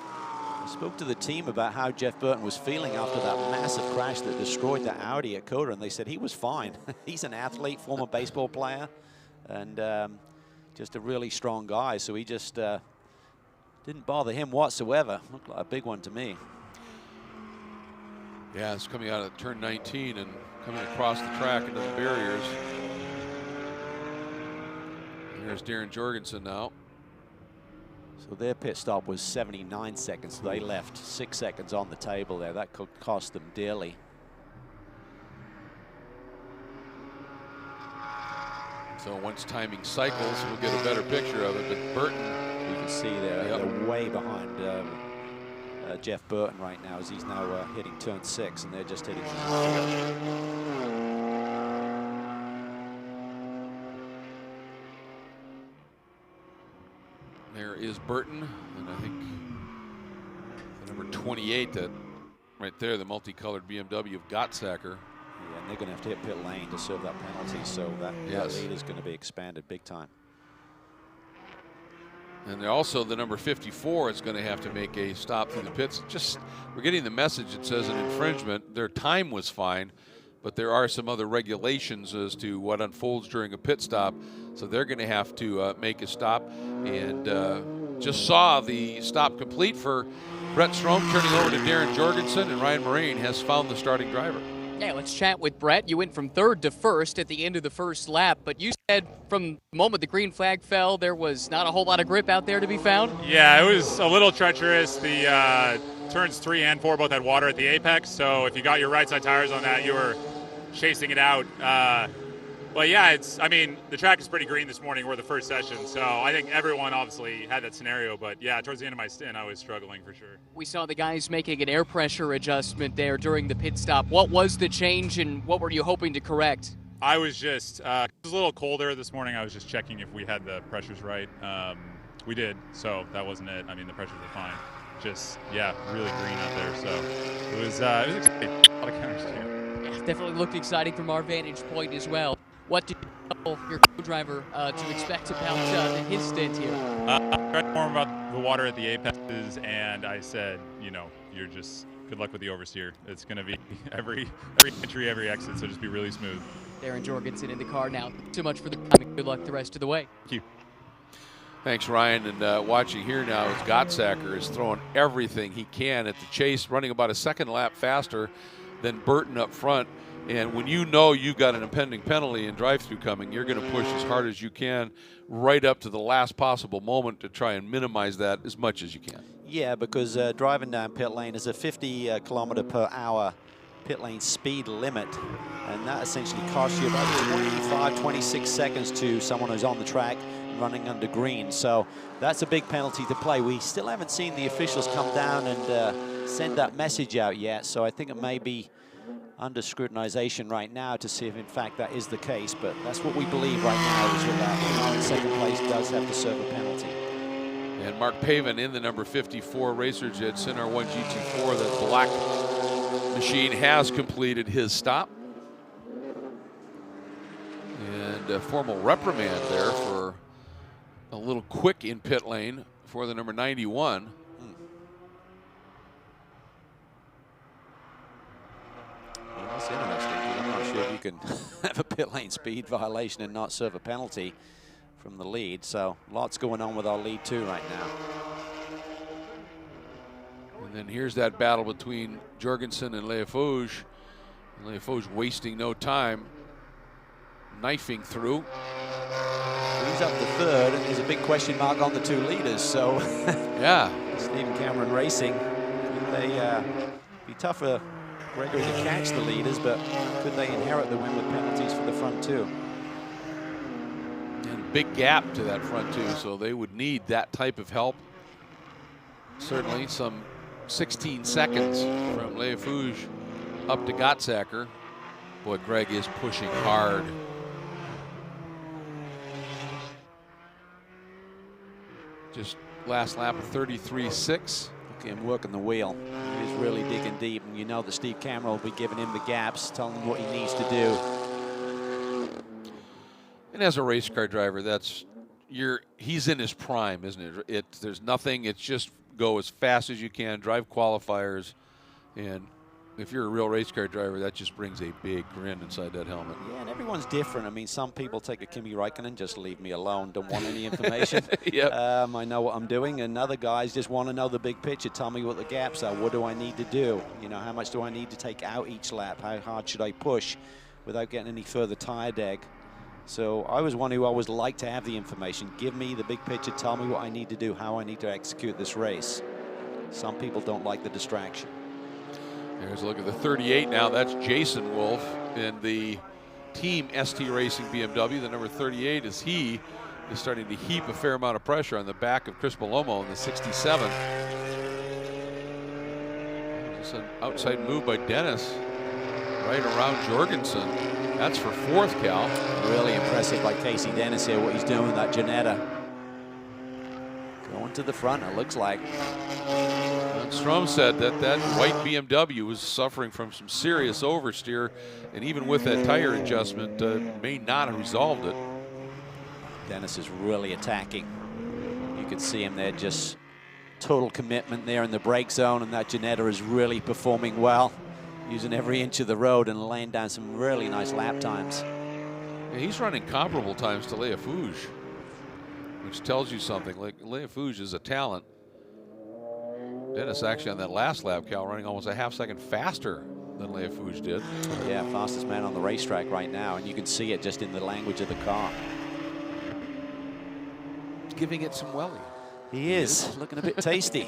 B: I spoke to the team about how Jeff Burton was feeling after that massive crash that destroyed the Audi at Coda, and they said he was fine. He's an athlete, former baseball player, and just a really strong guy. So he just didn't bother him whatsoever. Looked like a big one to me.
A: Yeah, it's coming out of turn 19 and coming across the track into the barriers. There's Darren Jorgensen now.
B: So their pit stop was 79 seconds. So they left 6 seconds on the table there. That could cost them dearly.
A: So once timing cycles, we'll get a better picture of it. But Burton,
B: you can see they're way behind Jeff Burton right now, as he's now hitting turn 6, and they're just hitting.
A: There is Burton, and I think the number 28, that right there, the multicolored BMW of Gottsacker.
B: Yeah, and they're going to have to hit pit lane to serve that penalty, so that lead is going to be expanded big time.
A: And also the number 54 is going to have to make a stop through the pits. We're getting the message. It says an infringement. Their time was fine, but there are some other regulations as to what unfolds during a pit stop. So they're going to have to make a stop. And just saw the stop complete for Brett Strom, turning over to Darren Jorgensen, and Ryan Marine has found the starting driver.
C: Yeah, let's chat with Brett. You went from 3rd to 1st at the end of the first lap, but you said from the moment the green flag fell, there was not a whole lot of grip out there to be found?
F: Yeah, it was a little treacherous. The turns 3 and 4 both had water at the apex, so if you got your right side tires on that, you were chasing it out. But yeah, I mean, the track is pretty green this morning. We're the first session, so I think everyone obviously had that scenario. But yeah, towards the end of my stint, I was struggling for sure.
C: We saw the guys making an air pressure adjustment there during the pit stop. What was the change, and what were you hoping to correct?
F: I was just, it was a little colder this morning. I was just checking if we had the pressures right. We did, so that wasn't it. I mean, the pressures were fine. Just, yeah, really green out there. So it was exciting. A lot of counters too.
C: Yeah, definitely looked exciting from our vantage point as well. What did you tell your co-driver to expect about his stint here?
F: I tried more about the water at the apexes, and I said, you know, you're just good luck with the oversteer. It's going to be every entry, every exit, so just be really smooth.
C: Darren Jorgensen in the car now. Too much for the timing. Good luck the rest of the way.
F: Thank you.
A: Thanks, Ryan. And watching here now is Gottsacker is throwing everything he can at the chase, running about a second lap faster than Burton up front. And when you know you've got an impending penalty and drive-through coming, you're going to push as hard as you can right up to the last possible moment to try and minimize that as much as you can.
B: Yeah, because driving down pit lane is a 50 kilometer per hour pit lane speed limit, and that essentially costs you about 26 seconds to someone who's on the track running under green. So that's a big penalty to play. We still haven't seen the officials come down and send that message out yet, so I think it may be under scrutinization right now to see if in fact that is the case, but that's what we believe right now, is that the car in second place does have to serve a penalty.
A: And Mark Pavin in the number 54 Racer Jet SR1 GT4, the black machine, has completed his stop. And a formal reprimand there for a little quick in pit lane for the number 91.
B: That's interesting. I'm not sure if you can have a pit lane speed violation and not serve a penalty from the lead. So lots going on with our lead 2 right now.
A: And then here's that battle between Jorgensen and Leafouge. Leafouge wasting no time, knifing through.
B: He's up to 3rd, and there's a big question mark on the 2 leaders. So
A: yeah,
B: Stephen Cameron Racing, they be tougher Gregory to catch the leaders, but could they inherit the win with penalties for the front 2?
A: And a big gap to that front 2, so they would need that type of help Certainly some 16 seconds from Leafouge up to Gottsacker. Boy, Greg is pushing hard. Just last lap of 33.6.
B: Look at him working the wheel. He's really digging deep, and you know that Steve Cameron will be giving him the gaps, telling him what he needs to do.
A: And as a race car driver, he's in his prime, isn't it? There's nothing. It's just go as fast as you can, drive qualifiers, and if you're a real race car driver, that just brings a big grin inside that helmet.
B: Yeah, and everyone's different. I mean, some people take a Kimi Räikkönen, just leave me alone, don't want any information.
A: Yep.
B: I know what I'm doing, and other guys just want to know the big picture. Tell me what the gaps are. What do I need to do? You know, how much do I need to take out each lap? How hard should I push without getting any further tire deg? So I was one who always liked to have the information. Give me the big picture. Tell me what I need to do, how I need to execute this race. Some people don't like the distraction.
A: Here's a look at the 38 now. That's Jason Wolf in the Team ST Racing BMW. The number 38 is starting to heap a fair amount of pressure on the back of Chris Palomo in the 67. Just an outside move by Dennis right around Jorgensen. That's for fourth, Cal.
B: Really impressive by Casey Dennis here, what he's doing with that Ginetta. Going to the front, it looks like.
A: Strom said that white BMW was suffering from some serious oversteer, and even with that tire adjustment, may not have resolved it.
B: Dennis is really attacking. You can see him there, just total commitment there in the brake zone, and that Ginetta is really performing well, using every inch of the road and laying down some really nice lap times.
A: Yeah, he's running comparable times to Leafouge, which tells you something. Like, Leafouge is a talent. Dennis actually on that last lap, Cal, running almost a half second faster than Leafouge did.
B: Yeah, fastest man on the racetrack right now, and you can see it just in the language of the car.
A: Giving it some welly.
B: He is, looking a bit tasty.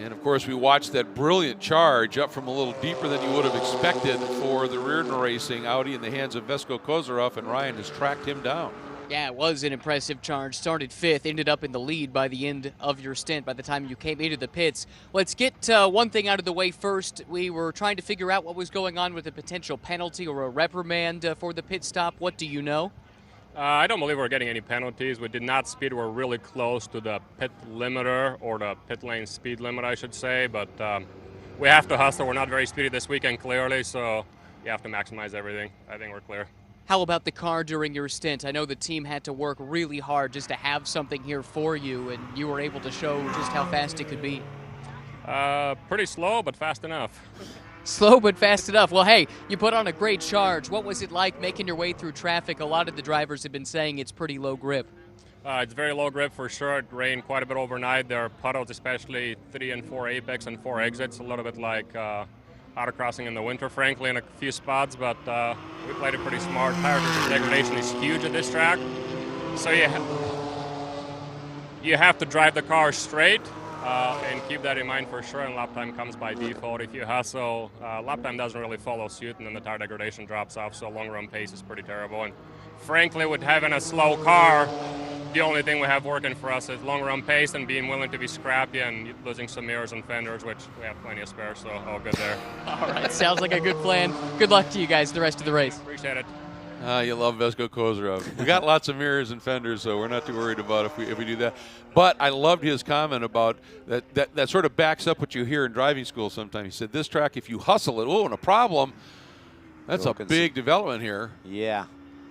A: And of course, we watched that brilliant charge up from a little deeper than you would have expected for the Reardon Racing Audi in the hands of Vesko Kozarov, and Ryan has tracked him down.
C: Yeah, it was an impressive charge. Started fifth, ended up in the lead by the end of your stint by the time you came into the pits. Let's get one thing out of the way first. We were trying to figure out what was going on with a potential penalty or a reprimand for the pit stop. What do you know?
G: I don't believe we're getting any penalties. We did not speed. We're really close to the pit limiter, or the pit lane speed limit, I should say. But we have to hustle. We're not very speedy this weekend, clearly, so you have to maximize everything. I think we're clear.
C: How about the car during your stint? I know the team had to work really hard just to have something here for you, and you were able to show just how fast it could be.
G: Pretty slow, but fast enough.
C: Slow but fast enough. Well, hey, you put on a great charge. What was it like making your way through traffic? A lot of the drivers have been saying it's pretty low grip.
G: It's very low grip for sure. It rained quite a bit overnight. There are puddles, especially 3 and 4 apex and 4 exits, a little bit like autocrossing in the winter, frankly, in a few spots, but we played it pretty smart. Tire degradation is huge at this track, so you have to drive the car straight and keep that in mind for sure, and lap time comes by default. If you hustle, lap time doesn't really follow suit, and then the tire degradation drops off, so long run pace is pretty terrible. And frankly, with having a slow car, the only thing we have working for us is long run pace and being willing to be scrappy and losing some mirrors and fenders, which we have plenty of spare, so all good there.
C: All right, sounds like a good plan. Good luck to you guys the rest of the race.
G: Appreciate it.
A: You love Vesko Kozarov. We got lots of mirrors and fenders, so we're not too worried about if we do that. But I loved his comment about that sort of backs up what you hear in driving school sometimes. He said, this track, if you hustle it, and a problem, that's a big development here.
B: Yeah,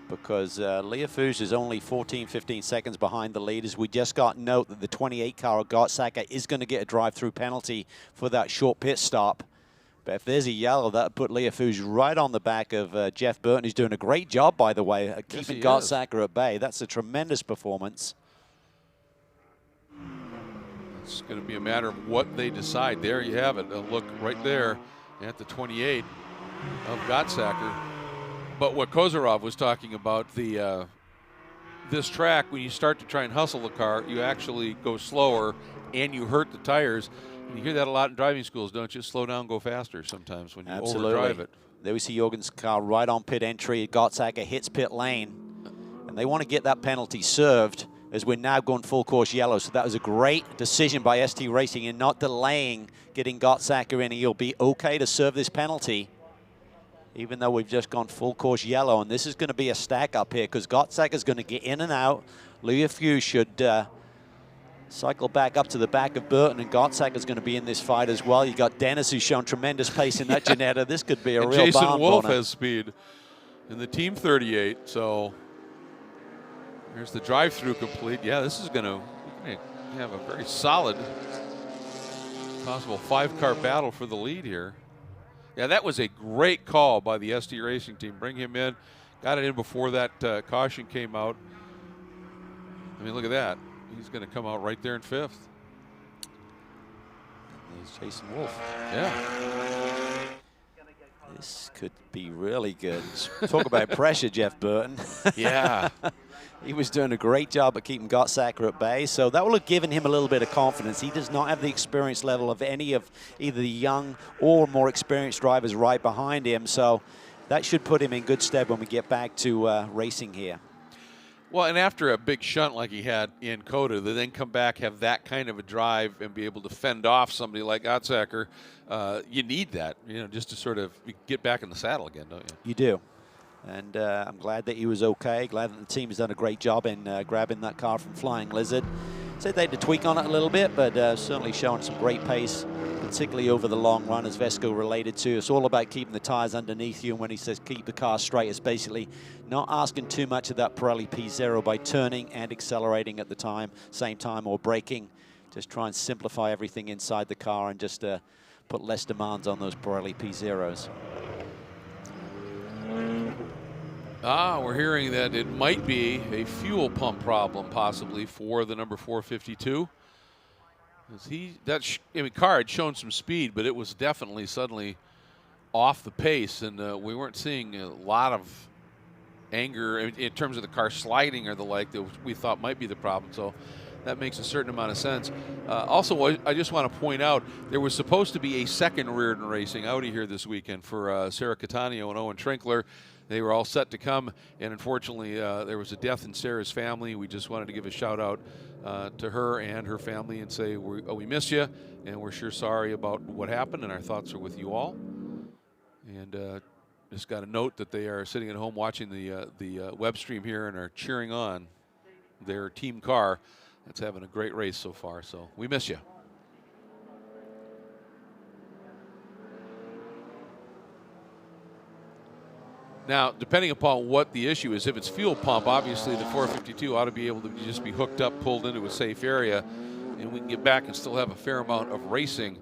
B: because Leafouge is only 14, 15 seconds behind the leaders. We just got note that the 28 car of Gottsacker is going to get a drive-through penalty for that short pit stop. But if there's a yellow, that would put Leafouge right on the back of Jeff Burton, who's doing a great job, by the way, at keeping Gottsacker at bay. That's a tremendous performance.
A: It's going to be a matter of what they decide. There you have it. A look right there at the 28 of Gottsacker. But what Kozarov was talking about, this track, when you start to try and hustle the car, you actually go slower and you hurt the tires. You hear that a lot in driving schools, don't you? Slow down, go faster sometimes when you overdrive it.
B: There we see Jorgensen's car right on pit entry. Gottsacker hits pit lane, and they want to get that penalty served as we're now going full course yellow. So that was a great decision by ST Racing in not delaying getting Gottsacker in. He'll be okay to serve this penalty, even though we've just gone full course yellow. And this is going to be a stack up here because Gottsacker's going to get in and out. Liafou should cycle back up to the back of Burton, and Gottsacker's going to be in this fight as well. You got Dennis, who's shown tremendous pace in that Ginetta. This could be a real
A: Jason
B: barn
A: Wolf
B: burner.
A: has speed in the Team 38, so there's the drive-through complete. Yeah, this is going to have a very solid possible 5-car battle for the lead here. Yeah, that was a great call by the ST Racing team. Bring him in. Got it in before that caution came out. I mean, look at that. He's going to come out right there in 5th.
B: There's Jason Wolf.
A: Yeah.
B: This could be really good. Talk about pressure, Jeff Burton.
A: Yeah.
B: He was doing a great job at keeping Gottsacker at bay, so that will have given him a little bit of confidence. He does not have the experience level of any of either the young or more experienced drivers right behind him, so that should put him in good stead when we get back to racing here.
A: Well, and after a big shunt like he had in Coda, to then come back, have that kind of a drive, and be able to fend off somebody like Gottsacker, you need that, just to sort of get back in the saddle again, don't you?
B: You do. And I'm glad that he was okay. Glad that the team has done a great job in grabbing that car from Flying Lizard. Said they had to tweak on it a little bit, but certainly showing some great pace, particularly over the long run, as Vesco related to. It's all about keeping the tires underneath you, and when he says keep the car straight, it's basically not asking too much of that Pirelli P0 by turning and accelerating at the same time, or braking. Just try and simplify everything inside the car and just put less demands on those Pirelli P0s.
A: We're hearing that it might be a fuel pump problem, possibly, for the number 452. Car had shown some speed, but it was definitely suddenly off the pace, and we weren't seeing a lot of anger in terms of the car sliding or the like that we thought might be the problem. So that makes a certain amount of sense. Also, I just want to point out there was supposed to be a second Reardon Racing Audi here this weekend for Sarah Cattaneo and Owen Trinkler. They were all set to come, and unfortunately, there was a death in Sarah's family. We just wanted to give a shout out to her and her family and say we miss you, and we're sure sorry about what happened, and our thoughts are with you all. And just got a note that they are sitting at home watching the web stream here and are cheering on their team car that's having a great race so far. So we miss you. Now, depending upon what the issue is, if it's fuel pump, obviously the 452 ought to be able to just be hooked up, pulled into a safe area, and we can get back and still have a fair amount of racing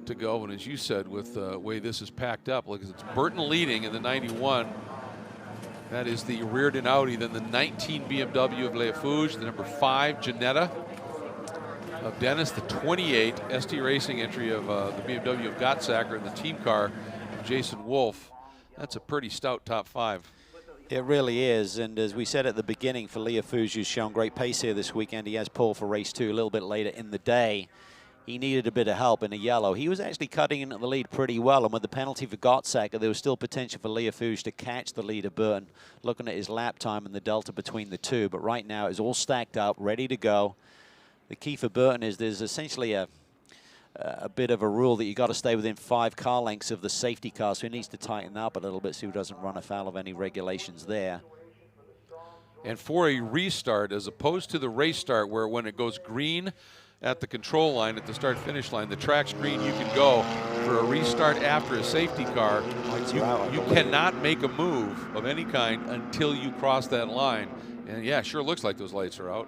A: to go. And as you said, with the way this is packed up, look, it's Burton leading in the 91. That is the Reardon Audi. Then the 19 BMW of Liafou, the number 5 Ginetta of Dennis, the 28 ST Racing entry of the BMW of Gottsacker, and the team car of Jason Wolf. That's a pretty stout top 5.
B: It really is, and as we said at the beginning, for Liafou, who's shown great pace here this weekend, he has pole for race 2 a little bit later in the day. He needed a bit of help in the yellow. He was actually cutting in at the lead pretty well, and with the penalty for Gottsacker, there was still potential for Liafou to catch the lead of Burton, looking at his lap time and the delta between the two. But right now, it's all stacked up, ready to go. The key for Burton is there's essentially a bit of a rule that you got to stay within 5 car lengths of the safety car, so he needs to tighten up a little bit so he doesn't run afoul of any regulations there.
A: And for a restart, as opposed to the race start where when it goes green at the control line, at the start-finish line, the track's green, you can go. For a restart after a safety car, you cannot make a move of any kind until you cross that line. And yeah, sure looks like those lights are out.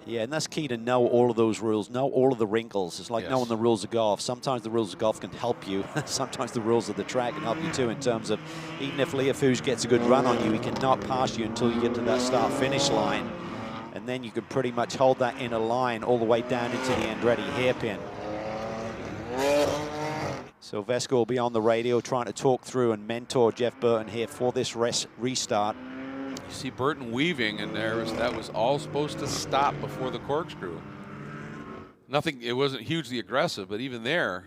B: Yeah, and that's key to know all of those rules, know all of the wrinkles. It's like knowing the rules of golf. Sometimes the rules of golf can help you. Sometimes the rules of the track can help you too, in terms of even if Liafou gets a good run on you, he cannot pass you until you get to that start-finish line. And then you can pretty much hold that inner line all the way down into the Andretti hairpin. So Vesco will be on the radio trying to talk through and mentor Jeff Burton here for this restart.
A: You see Burton weaving, and that was all supposed to stop before the corkscrew. Nothing, it wasn't hugely aggressive, but even there.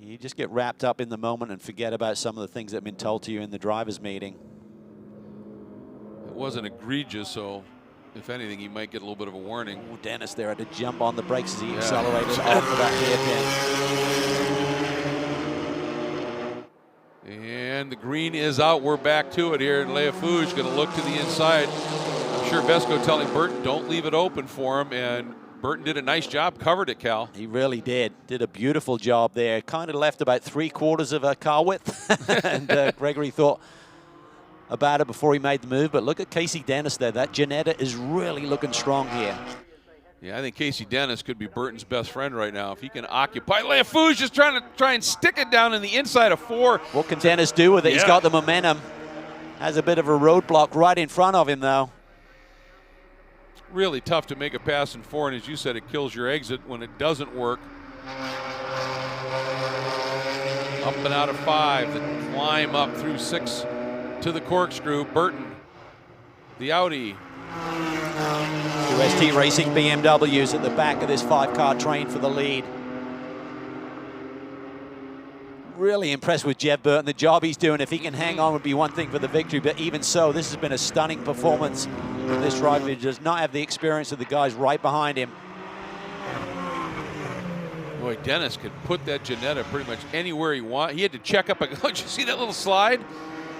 B: You just get wrapped up in the moment and forget about some of the things that have been told to you in the driver's meeting.
A: It wasn't egregious, so if anything, he might get a little bit of a warning.
B: Oh, Dennis there had to jump on the brakes as he accelerated off of that hairpin.
A: And the green is out. We're back to it here. And Leafouge going to look to the inside. I'm sure Vesco telling Burton, don't leave it open for him. And Burton did a nice job, covered it, Cal.
B: He really did. Did a beautiful job there. Kind of left about 3/4 of a car width. And Gregory thought about it before he made the move. But look at Casey Dennis there. That Ginetta is really looking strong here.
A: Yeah, I think Casey Dennis could be Burton's best friend right now. If he can occupy. Leafouge just trying and stick it down in the inside of 4.
B: What can Dennis do with it? He's got the momentum. Has a bit of a roadblock right in front of him, though.
A: Really tough to make a pass in 4, and as you said, it kills your exit when it doesn't work. Up and out of 5, the climb up through 6 to the corkscrew. Burton, the Audi.
B: 2 ST Racing BMWs at the back of this 5-car train for the lead. Really impressed with Jeff Burton. The job he's doing, if he can hang on, would be one thing for the victory, but even so, this has been a stunning performance from this driver. He does not have the experience of the guys right behind him.
A: Boy, Dennis could put that Ginetta pretty much anywhere he wants. He had to check up. Did you see that little slide?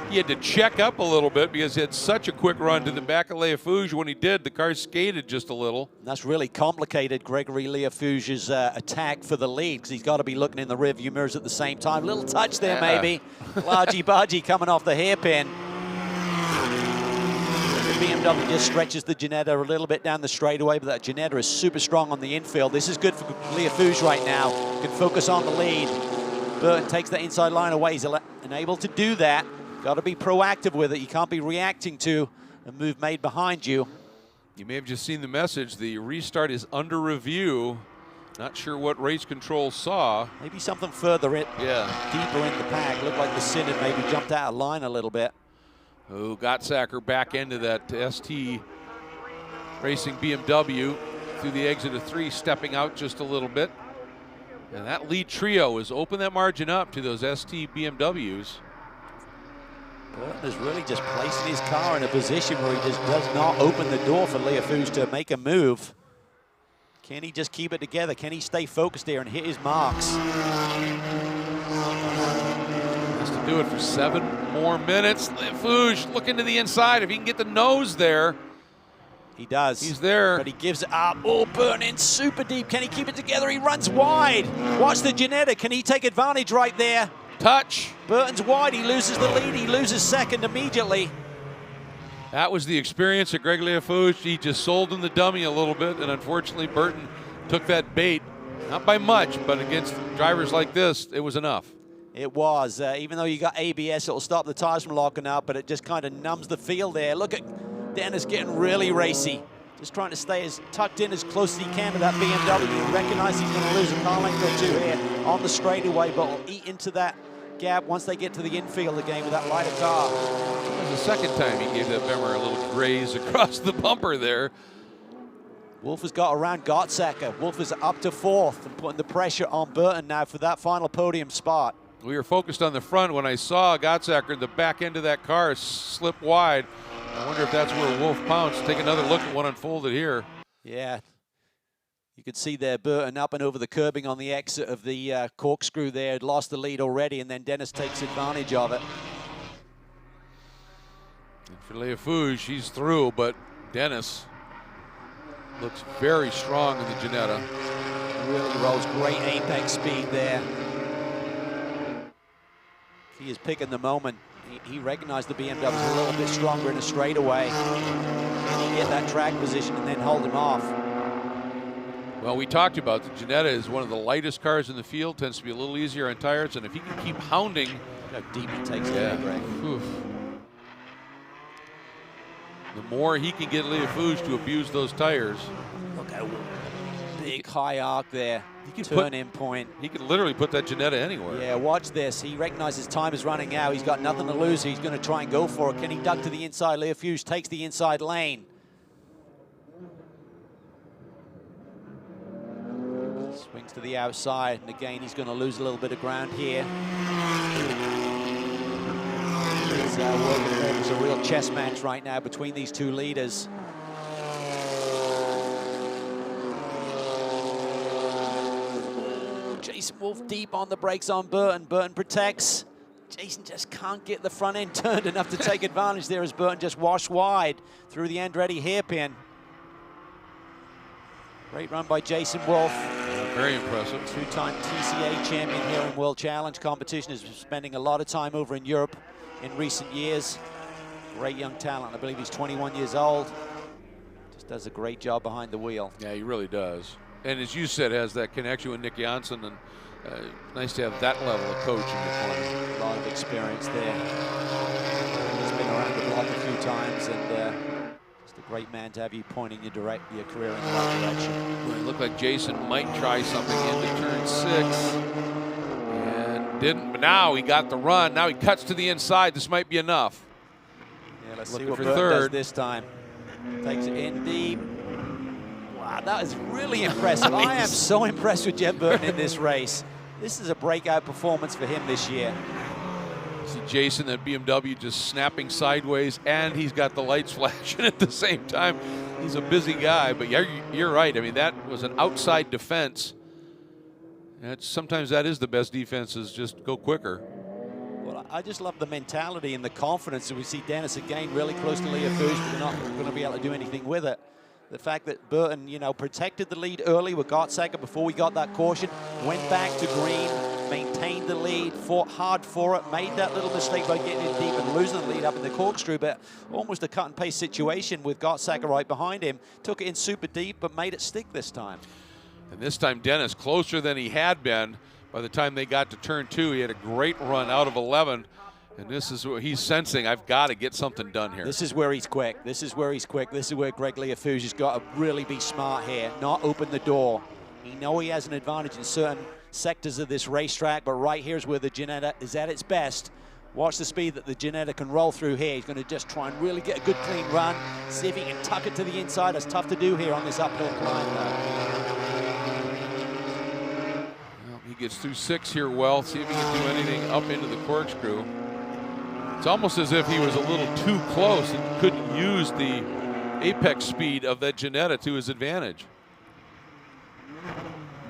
A: He had to check up a little bit because he had such a quick run to the back of Leafouge. When he did, the car skated just a little.
B: That's really complicated Gregory Leafouge's attack for the lead, because he's got to be looking in the rearview mirrors at the same time. Little touch there, maybe. Largy-bargy coming off the hairpin. The BMW just stretches the Ginetta a little bit down the straightaway, but that Ginetta is super strong on the infield. This is good for Leafouge right now. Can focus on the lead. Burton takes that inside line away. He's unable to do that. Got to be proactive with it. You can't be reacting to a move made behind you.
A: You may have just seen the message. The restart is under review. Not sure what race control saw.
B: Maybe something further in, deeper in the pack. Looked like the Synod maybe jumped out of line a little bit.
A: Oh, Gottsacker back into that ST Racing BMW through the exit of 3, stepping out just a little bit. And that lead trio has opened that margin up to those ST BMWs.
B: Burton is really just placing his car in a position where he just does not open the door for Leafouge to make a move. Can he just keep it together? Can he stay focused here and hit his marks?
A: Has to do it for 7 more minutes. Leafouge looking to the inside. If he can get the nose there.
B: He does.
A: He's there.
B: But he gives it up. Oh, Burton in super deep. Can he keep it together? He runs wide. Watch the Ginetta. Can he take advantage right there?
A: Touch.
B: Burton's wide. He loses the lead. He loses second immediately.
A: That was the experience of Greg Leafouge. He just sold him the dummy a little bit, and unfortunately Burton took that bait. Not by much, but against drivers like this, it was enough.
B: It was. Even though you got ABS, it'll stop the tires from locking up, but it just kind of numbs the field there. Look at Dennis getting really racy. Just trying to stay as tucked in as close as he can to that BMW. He recognizes he's going to lose a car length or 2 here on the straightaway, but will eat into that gap once they get to the infield again with that lighter car.
A: That was the second time he gave that Bemmer a little graze across the bumper there.
B: Wolf has got around Gottsacker. Wolf is up to 4th and putting the pressure on Burton now for that final podium spot.
A: We were focused on the front. When I saw Gottsacker, the back end of that car slip wide. I wonder if that's where Wolf pounced. Take another look at what unfolded here.
B: Yeah. You could see there Burton up and over the curbing on the exit of the corkscrew there. Had lost the lead already, and then Dennis takes advantage of it.
A: And for Leafouge, he's through, but Dennis looks very strong in the Ginetta.
B: Really rolls great apex speed there. He is picking the moment. He recognized the BMW was a little bit stronger in a straightaway. Can he get that track position and then hold him off?
A: Well, we talked about the Ginetta is one of the lightest cars in the field, tends to be a little easier on tires, and if he can keep hounding.
B: Look how deep he takes it, Greg.
A: The more he can get Leafouge to abuse those tires.
B: Look how big high arc there.
A: He can
B: turn-in point.
A: He can literally put that Ginetta anywhere.
B: Yeah, watch this. He recognizes time is running out. He's got nothing to lose. He's going to try and go for it. Can he duck to the inside? Leafouge takes the inside lane. Swings to the outside, and again, he's going to lose a little bit of ground here. It's a real chess match right now between these two leaders. Jason Wolf deep on the brakes on Burton. Burton protects. Jason just can't get the front end turned enough to take advantage there as Burton just washed wide through the Andretti hairpin. Great run by Jason Wolf.
A: Very impressive.
B: Two-time TCA champion here in World Challenge competition. Is spending a lot of time over in Europe in recent years. Great young talent. I believe he's 21 years old. Just does a great job behind the wheel.
A: Yeah, he really does. And as you said, has that connection with Nick Janssen, and nice to have that level of coach in your corner.
B: A lot of experience there. He's been around the block a few times, and just a great man to have you pointing your career in the right direction.
A: Well, it looked like Jason might try something into turn 6, and didn't. But now he got the run. Now he cuts to the inside. This might be enough.
B: Yeah, let's
A: Looking
B: see what
A: for
B: Burton
A: third
B: does this time. Takes it in deep. Wow, that is really impressive. I am so impressed with Jeff Burton in this race. This is a breakout performance for him this year.
A: See Jason at BMW just snapping sideways, and he's got the lights flashing at the same time. He's a busy guy, but you're right. I mean, that was an outside defense. And sometimes that is the best defense, is just go quicker.
B: Well, I just love the mentality and the confidence that we see Dennis again really close to Leah Fuchs, but they're not going to be able to do anything with it. The fact that Burton, you know, protected the lead early with SECA before we got that caution, went back to green, maintained the lead, fought hard for it, made that little mistake by getting in deep and losing the lead up in the corkscrew, but almost a cut and paste situation with SECA right behind him. Took it in super deep, but made it stick this time.
A: And this time Dennis closer than he had been. By the time they got to turn 2, he had a great run out of 11. And this is what he's sensing. I've got to get something done here.
B: This is where he's quick. This is where he's quick. This is where Greg Leafuge has got to really be smart here, not open the door. He knows he has an advantage in certain sectors of this racetrack, but right here is where the Ginetta is at its best. Watch the speed that the Ginetta can roll through here. He's going to just try and really get a good clean run. See if he can tuck it to the inside. It's tough to do here on this uphill climb, though.
A: Well, he gets through 6 here well. See if he can do anything up into the corkscrew. It's almost as if he was a little too close and couldn't use the apex speed of that Ginetta to his advantage.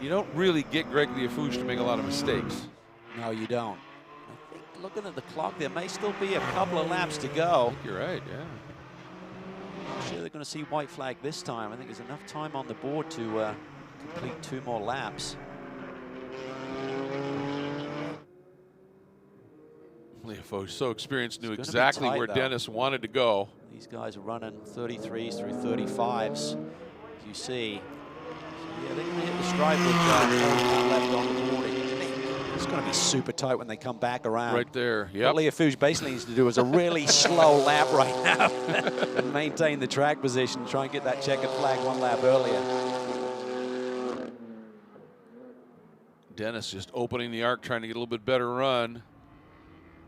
A: You don't really get Greg Leafuge to make a lot of mistakes.
B: No, you don't. I think looking at the clock, there may still be a couple of laps to go.
A: I think you're right, yeah.
B: I'm sure they're going to see white flag this time. I think there's enough time on the board to complete 2 more laps.
A: Leafuge, so experienced, knew exactly where Dennis wanted to go.
B: These guys are running 33s through 35s, as you see. So yeah, they're going to hit the stripe with left on the board. It's going to be super tight when they come back around.
A: Right there, yep.
B: What Leafuge basically needs to do is a really slow lap right now and maintain the track position, try and get that checkered flag 1 lap earlier.
A: Dennis just opening the arc, trying to get a little bit better run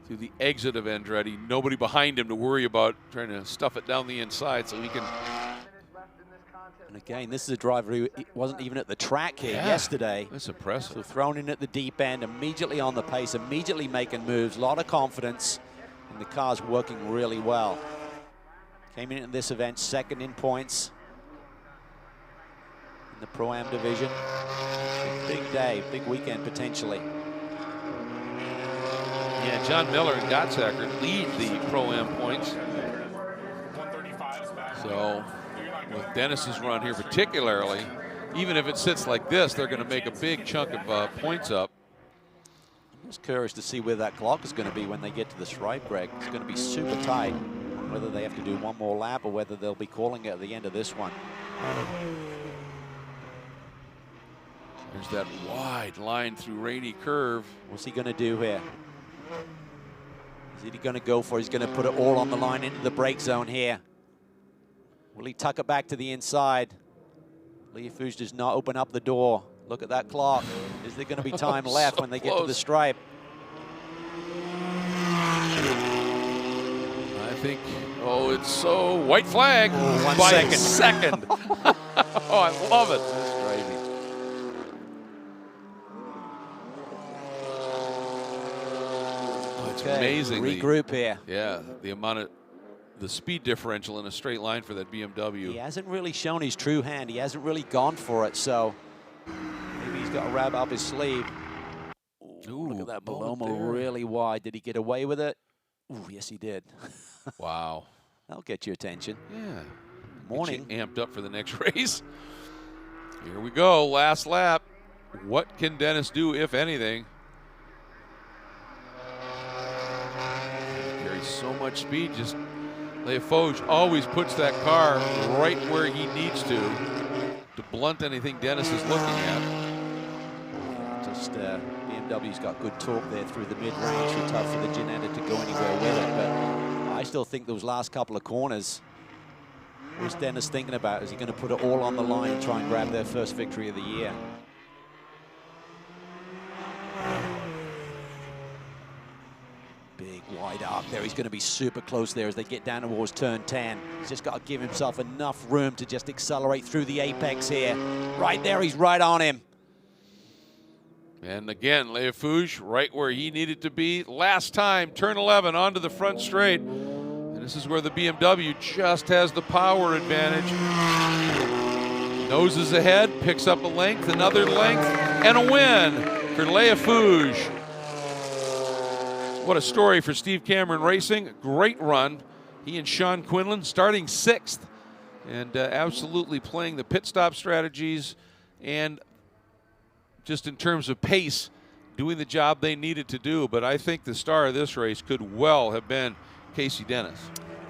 A: through the exit of Andretti. Nobody behind him to worry about, trying to stuff it down the inside so he can.
B: And again, this is a driver who wasn't even at the track here yesterday.
A: That's impressive.
B: So thrown in at the deep end, immediately on the pace, immediately making moves, a lot of confidence, and the car's working really well. Came in at this event 2nd in points in the Pro-Am division. Big day, big weekend potentially.
A: Yeah, John Miller and Gottsacker lead the Pro-Am points. So with Dennis's run here particularly, even if it sits like this, they're going to make a big chunk of points up.
B: I'm just curious to see where that clock is going to be when they get to the stripe, Greg. It's going to be super tight, whether they have to do 1 more lap or whether they'll be calling it at the end of this one.
A: There's that wide line through Rainy Curve.
B: What's he going to do here? Is he going to go for it? He's going to put it all on the line into the brake zone here. Will he tuck it back to the inside? Leafuge does not open up the door. Look at that clock. Is there going to be time left
A: so
B: when they
A: close.
B: get to the stripe?
A: I think, oh, it's so white flag.
B: Oh, 1
A: by
B: second.
A: a second. Oh, I love it. That's crazy. Oh, it's amazing.
B: Regroup here.
A: Yeah, the amount of the speed differential in a straight line for that BMW.
B: He hasn't really shown his true hand. He hasn't really gone for it, so maybe he's got a rabbit up his sleeve. Ooh, look at that
A: moment
B: Paloma
A: there.
B: really wide. Did he get away with it? Ooh, yes, he did.
A: Wow.
B: That'll get your attention.
A: Yeah.
B: Morning.
A: Get you amped up for the next race. Here we go, last lap. What can Dennis do, if anything? Carries so much speed. Just Leafoge always puts that car right where he needs to blunt anything Dennis is looking at.
B: Just BMW's got good torque there through the mid-range. Too tough for the Ginetta to go anywhere with it. But I still think those last couple of corners, what's Dennis thinking about? Is he going to put it all on the line and try and grab their first victory of the year? Big wide arc there. He's going to be super close there as they get down towards turn 10. He's just got to give himself enough room to just accelerate through the apex here. Right there, he's right on him.
A: And again, Leafoge right where he needed to be. Last time, turn 11 onto the front straight. And this is where the BMW just has the power advantage. Noses ahead, picks up a length, another length, and a win for Leafoge. What a story for Steve Cameron Racing. Great run. He and Sean Quinlan starting 6th and absolutely playing the pit stop strategies and just in terms of pace, doing the job they needed to do. But I think the star of this race could well have been Casey Dennis.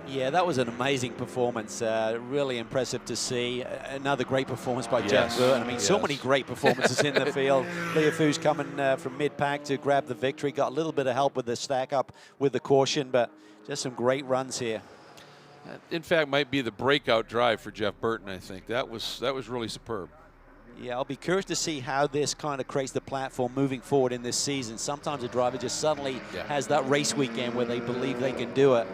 B: Yeah, that was an amazing performance. Really impressive to see. Another great performance by Jeff Burton. I mean, so many great performances in the field. Leafoge coming from mid-pack to grab the victory. Got a little bit of help with the stack up with the caution, but just some great runs here.
A: In fact, might be the breakout drive for Jeff Burton, I think. That was really superb.
B: Yeah, I'll be curious to see how this kind of creates the platform moving forward in this season. Sometimes a driver just suddenly has that race weekend where they believe they can do it.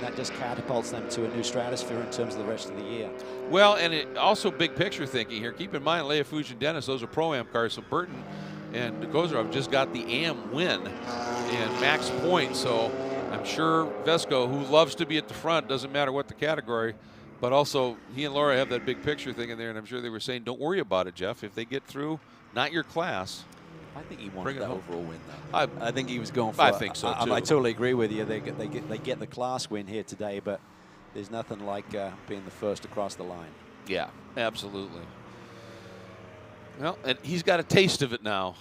B: That just catapults them to a new stratosphere in terms of the rest of the year.
A: Well, and it also big picture thinking here. Keep in mind, Leafoge and Dennis, those are Pro-Am cars. So Burton and Kozarov just got the AM win and max points. So I'm sure Vesco, who loves to be at the front, doesn't matter what the category, but also he and Laura have that big picture thing in there. And I'm sure they were saying, don't worry about it, Jeff. If they get through, not your class.
B: I think he wanted that overall win, though. I think he was going for.
A: I think so too.
B: I totally agree with you. They get the class win here today, but there's nothing like being the first across the line.
A: Yeah, absolutely. Well, and he's got a taste of it now.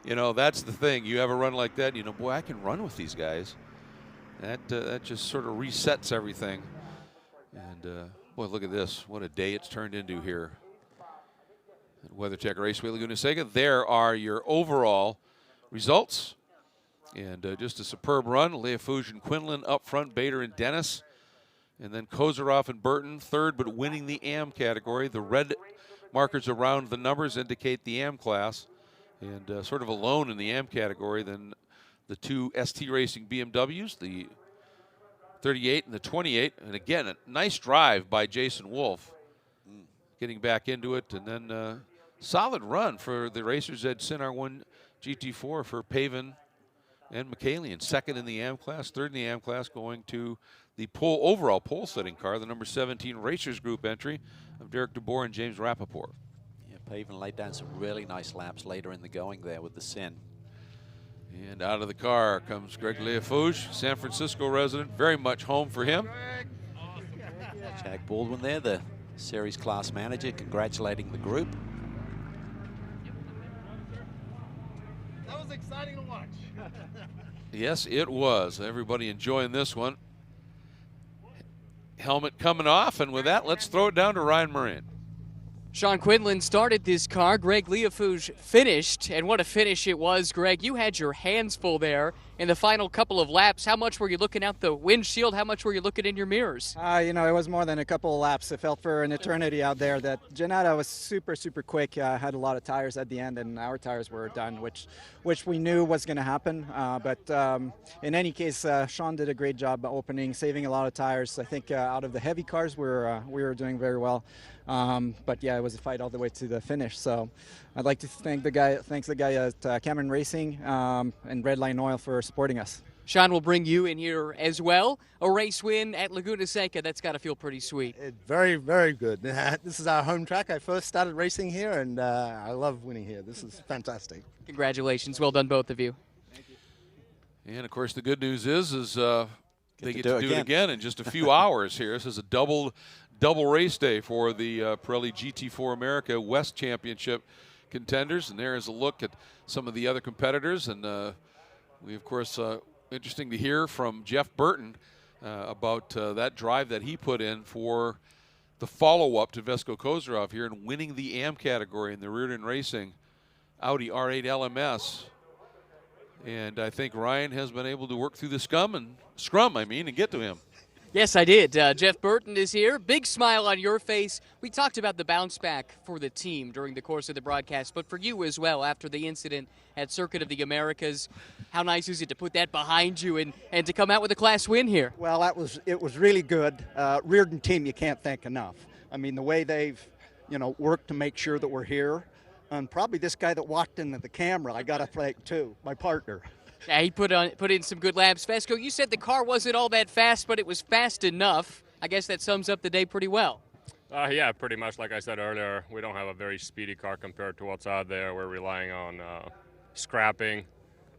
A: You know, that's the thing. You have a run like that, you know, boy, I can run with these guys. That just sort of resets everything. And boy, look at this. What a day it's turned into here. WeatherTech Raceway Laguna SECA. There are your overall results. And just a superb run. Leafoge and Quinlan up front, Bader and Dennis. And then Kozarov and Burton third, but winning the AM category. The red markers around the numbers indicate the AM class. And sort of alone in the AM category than the two ST Racing BMWs, the 38 and the 28. And again, a nice drive by Jason Wolf. Getting back into it, and then solid run for the Racers Edge Sinar 1 GT4 for Pavin and McCallion. Second in the AM class, third in the AM class, going to the overall pole-setting car, the number 17 Racers Group entry of Derek DeBoer and James Rappaport.
B: Yeah, Pavin laid down some really nice laps later in the going there with the Sin.
A: And out of the car comes Greg Leafoge, San Francisco resident, very much home for him.
B: Jack Baldwin there, the series class manager, congratulating the group.
H: That was exciting to watch.
A: Yes, it was. Everybody enjoying this one. Helmet coming off, and with that, let's throw it down to Ryan Moran.
C: Sean Quinlan started this car. Greg Leafoge finished, and what a finish it was, Greg. You had your hands full there in the final couple of laps. How much were you looking out the windshield? How much were you looking in your mirrors?
I: You know, it was more than a couple of laps. It felt for an eternity out there. That Ginetta was super, super quick. Had a lot of tires at the end, and our tires were done, which we knew was going to happen. But in any case, Sean did a great job opening, saving a lot of tires. I think out of the heavy cars, we were doing very well. But yeah, it was a fight all the way to the finish. So I'd like to thank the guy at Cameron Racing and Redline Oil for supporting us.
C: Sean will bring you in here as well. A race win at Laguna Seca, that's got to feel pretty sweet.
H: Very, very good. This is our home track. I first started racing here, and I love winning here. This is fantastic.
C: Congratulations. Well done, both of you.
A: And, of course, the good news is they get to do it again in just a few hours here. This is a double race day for the Pirelli GT4 America West Championship contenders. And there is a look at some of the other competitors. And we, of course, interesting to hear from Jeff Burton about that drive that he put in for the follow-up to Vesko Kozarov here and winning the AM category in the rear-end racing Audi R8 LMS. And I think Ryan has been able to work through the scrum and get to him.
C: Yes, I did. Jeff Burton is here. Big smile on your face. We talked about the bounce back for the team during the course of the broadcast, but for you as well after the incident at Circuit of the Americas. How nice is it to put that behind you and to come out with a class win here?
I: Well, it was really good. Reardon team, you can't thank enough. I mean, the way they've, worked to make sure that we're here. And probably this guy that walked into the camera, I got to thank too, my partner.
C: Yeah, he put in some good laps. Vesko, you said the car wasn't all that fast, but it was fast enough. I guess that sums up the day pretty well.
G: Yeah, pretty much like I said earlier, we don't have a very speedy car compared to what's out there. We're relying on scrapping,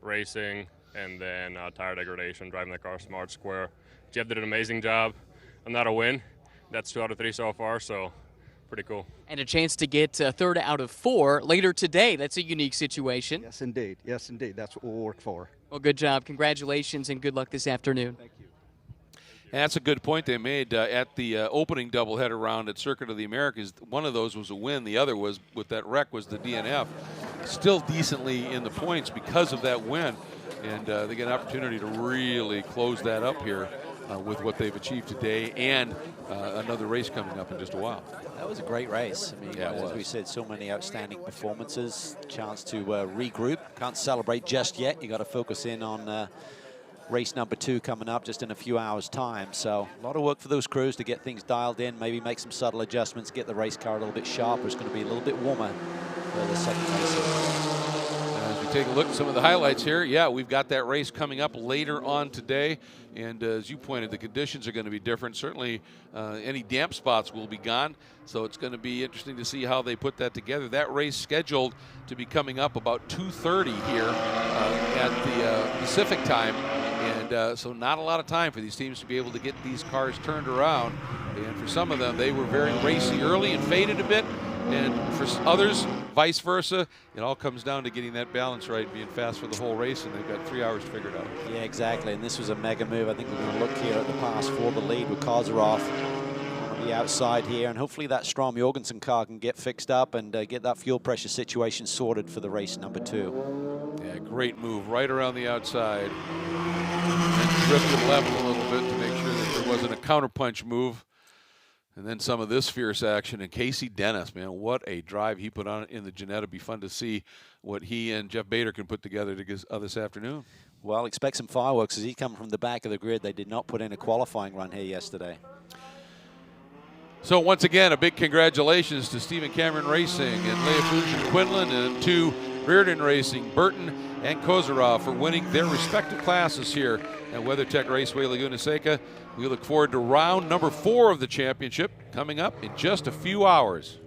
G: racing, and then tire degradation, driving the car smart square. Jeff did an amazing job. Another win. That's 2 out of 3 so far, so pretty cool. And
C: a chance to get 3rd out of 4 later today. That's a unique situation.
I: Yes, indeed. Yes, indeed. That's what we'll work for.
C: Well, good job. Congratulations and good luck this afternoon.
I: Thank you.
A: And that's a good point they made at the opening doubleheader round at Circuit of the Americas. One of those was a win. The other was, with that wreck, was the DNF. Still decently in the points because of that win. And they get an opportunity to really close that up here with what they've achieved today and another race coming up in just a while.
B: That was a great race. I mean, as we said, so many outstanding performances. Chance to regroup. Can't celebrate just yet. You got to focus in on race number 2 coming up just in a few hours' time. So a lot of work for those crews to get things dialed in, maybe make some subtle adjustments, get the race car a little bit sharper. It's going to be a little bit warmer for the second race.
A: As we take a look at some of the highlights here, yeah, we've got that race coming up later on today. And as you pointed, the conditions are going to be different. Certainly any damp spots will be gone. So it's going to be interesting to see how they put that together. That race scheduled to be coming up about 2:30 here at the Pacific time. And so not a lot of time for these teams to be able to get these cars turned around. And for some of them, they were very racy early and faded a bit. And for others, vice versa. It all comes down to getting that balance right, being fast for the whole race, and they've got 3 hours figured out.
B: Yeah, exactly. And this was a mega move. I think we're going to look here at the pass for the lead with Kozarov on the outside here. And hopefully that Strom Jorgensen car can get fixed up and get that fuel pressure situation sorted for the race number 2.
A: Yeah, great move right around the outside. And drifted level a little bit to make sure that there wasn't a counterpunch move. And then some of this fierce action. And Casey Dennis, man, what a drive he put on in the Ginetta. Be fun to see what he and Jeff Bader can put together this afternoon.
B: Well, expect some fireworks as he comes from the back of the grid. They did not put in a qualifying run here yesterday.
A: So once again, a big congratulations to Stephen Cameron Racing and Leofuge and Quinlan, and to Reardon Racing, Burton and Kozarov for winning their respective classes here at WeatherTech Raceway Laguna Seca. We look forward to round number 4 of the championship coming up in just a few hours.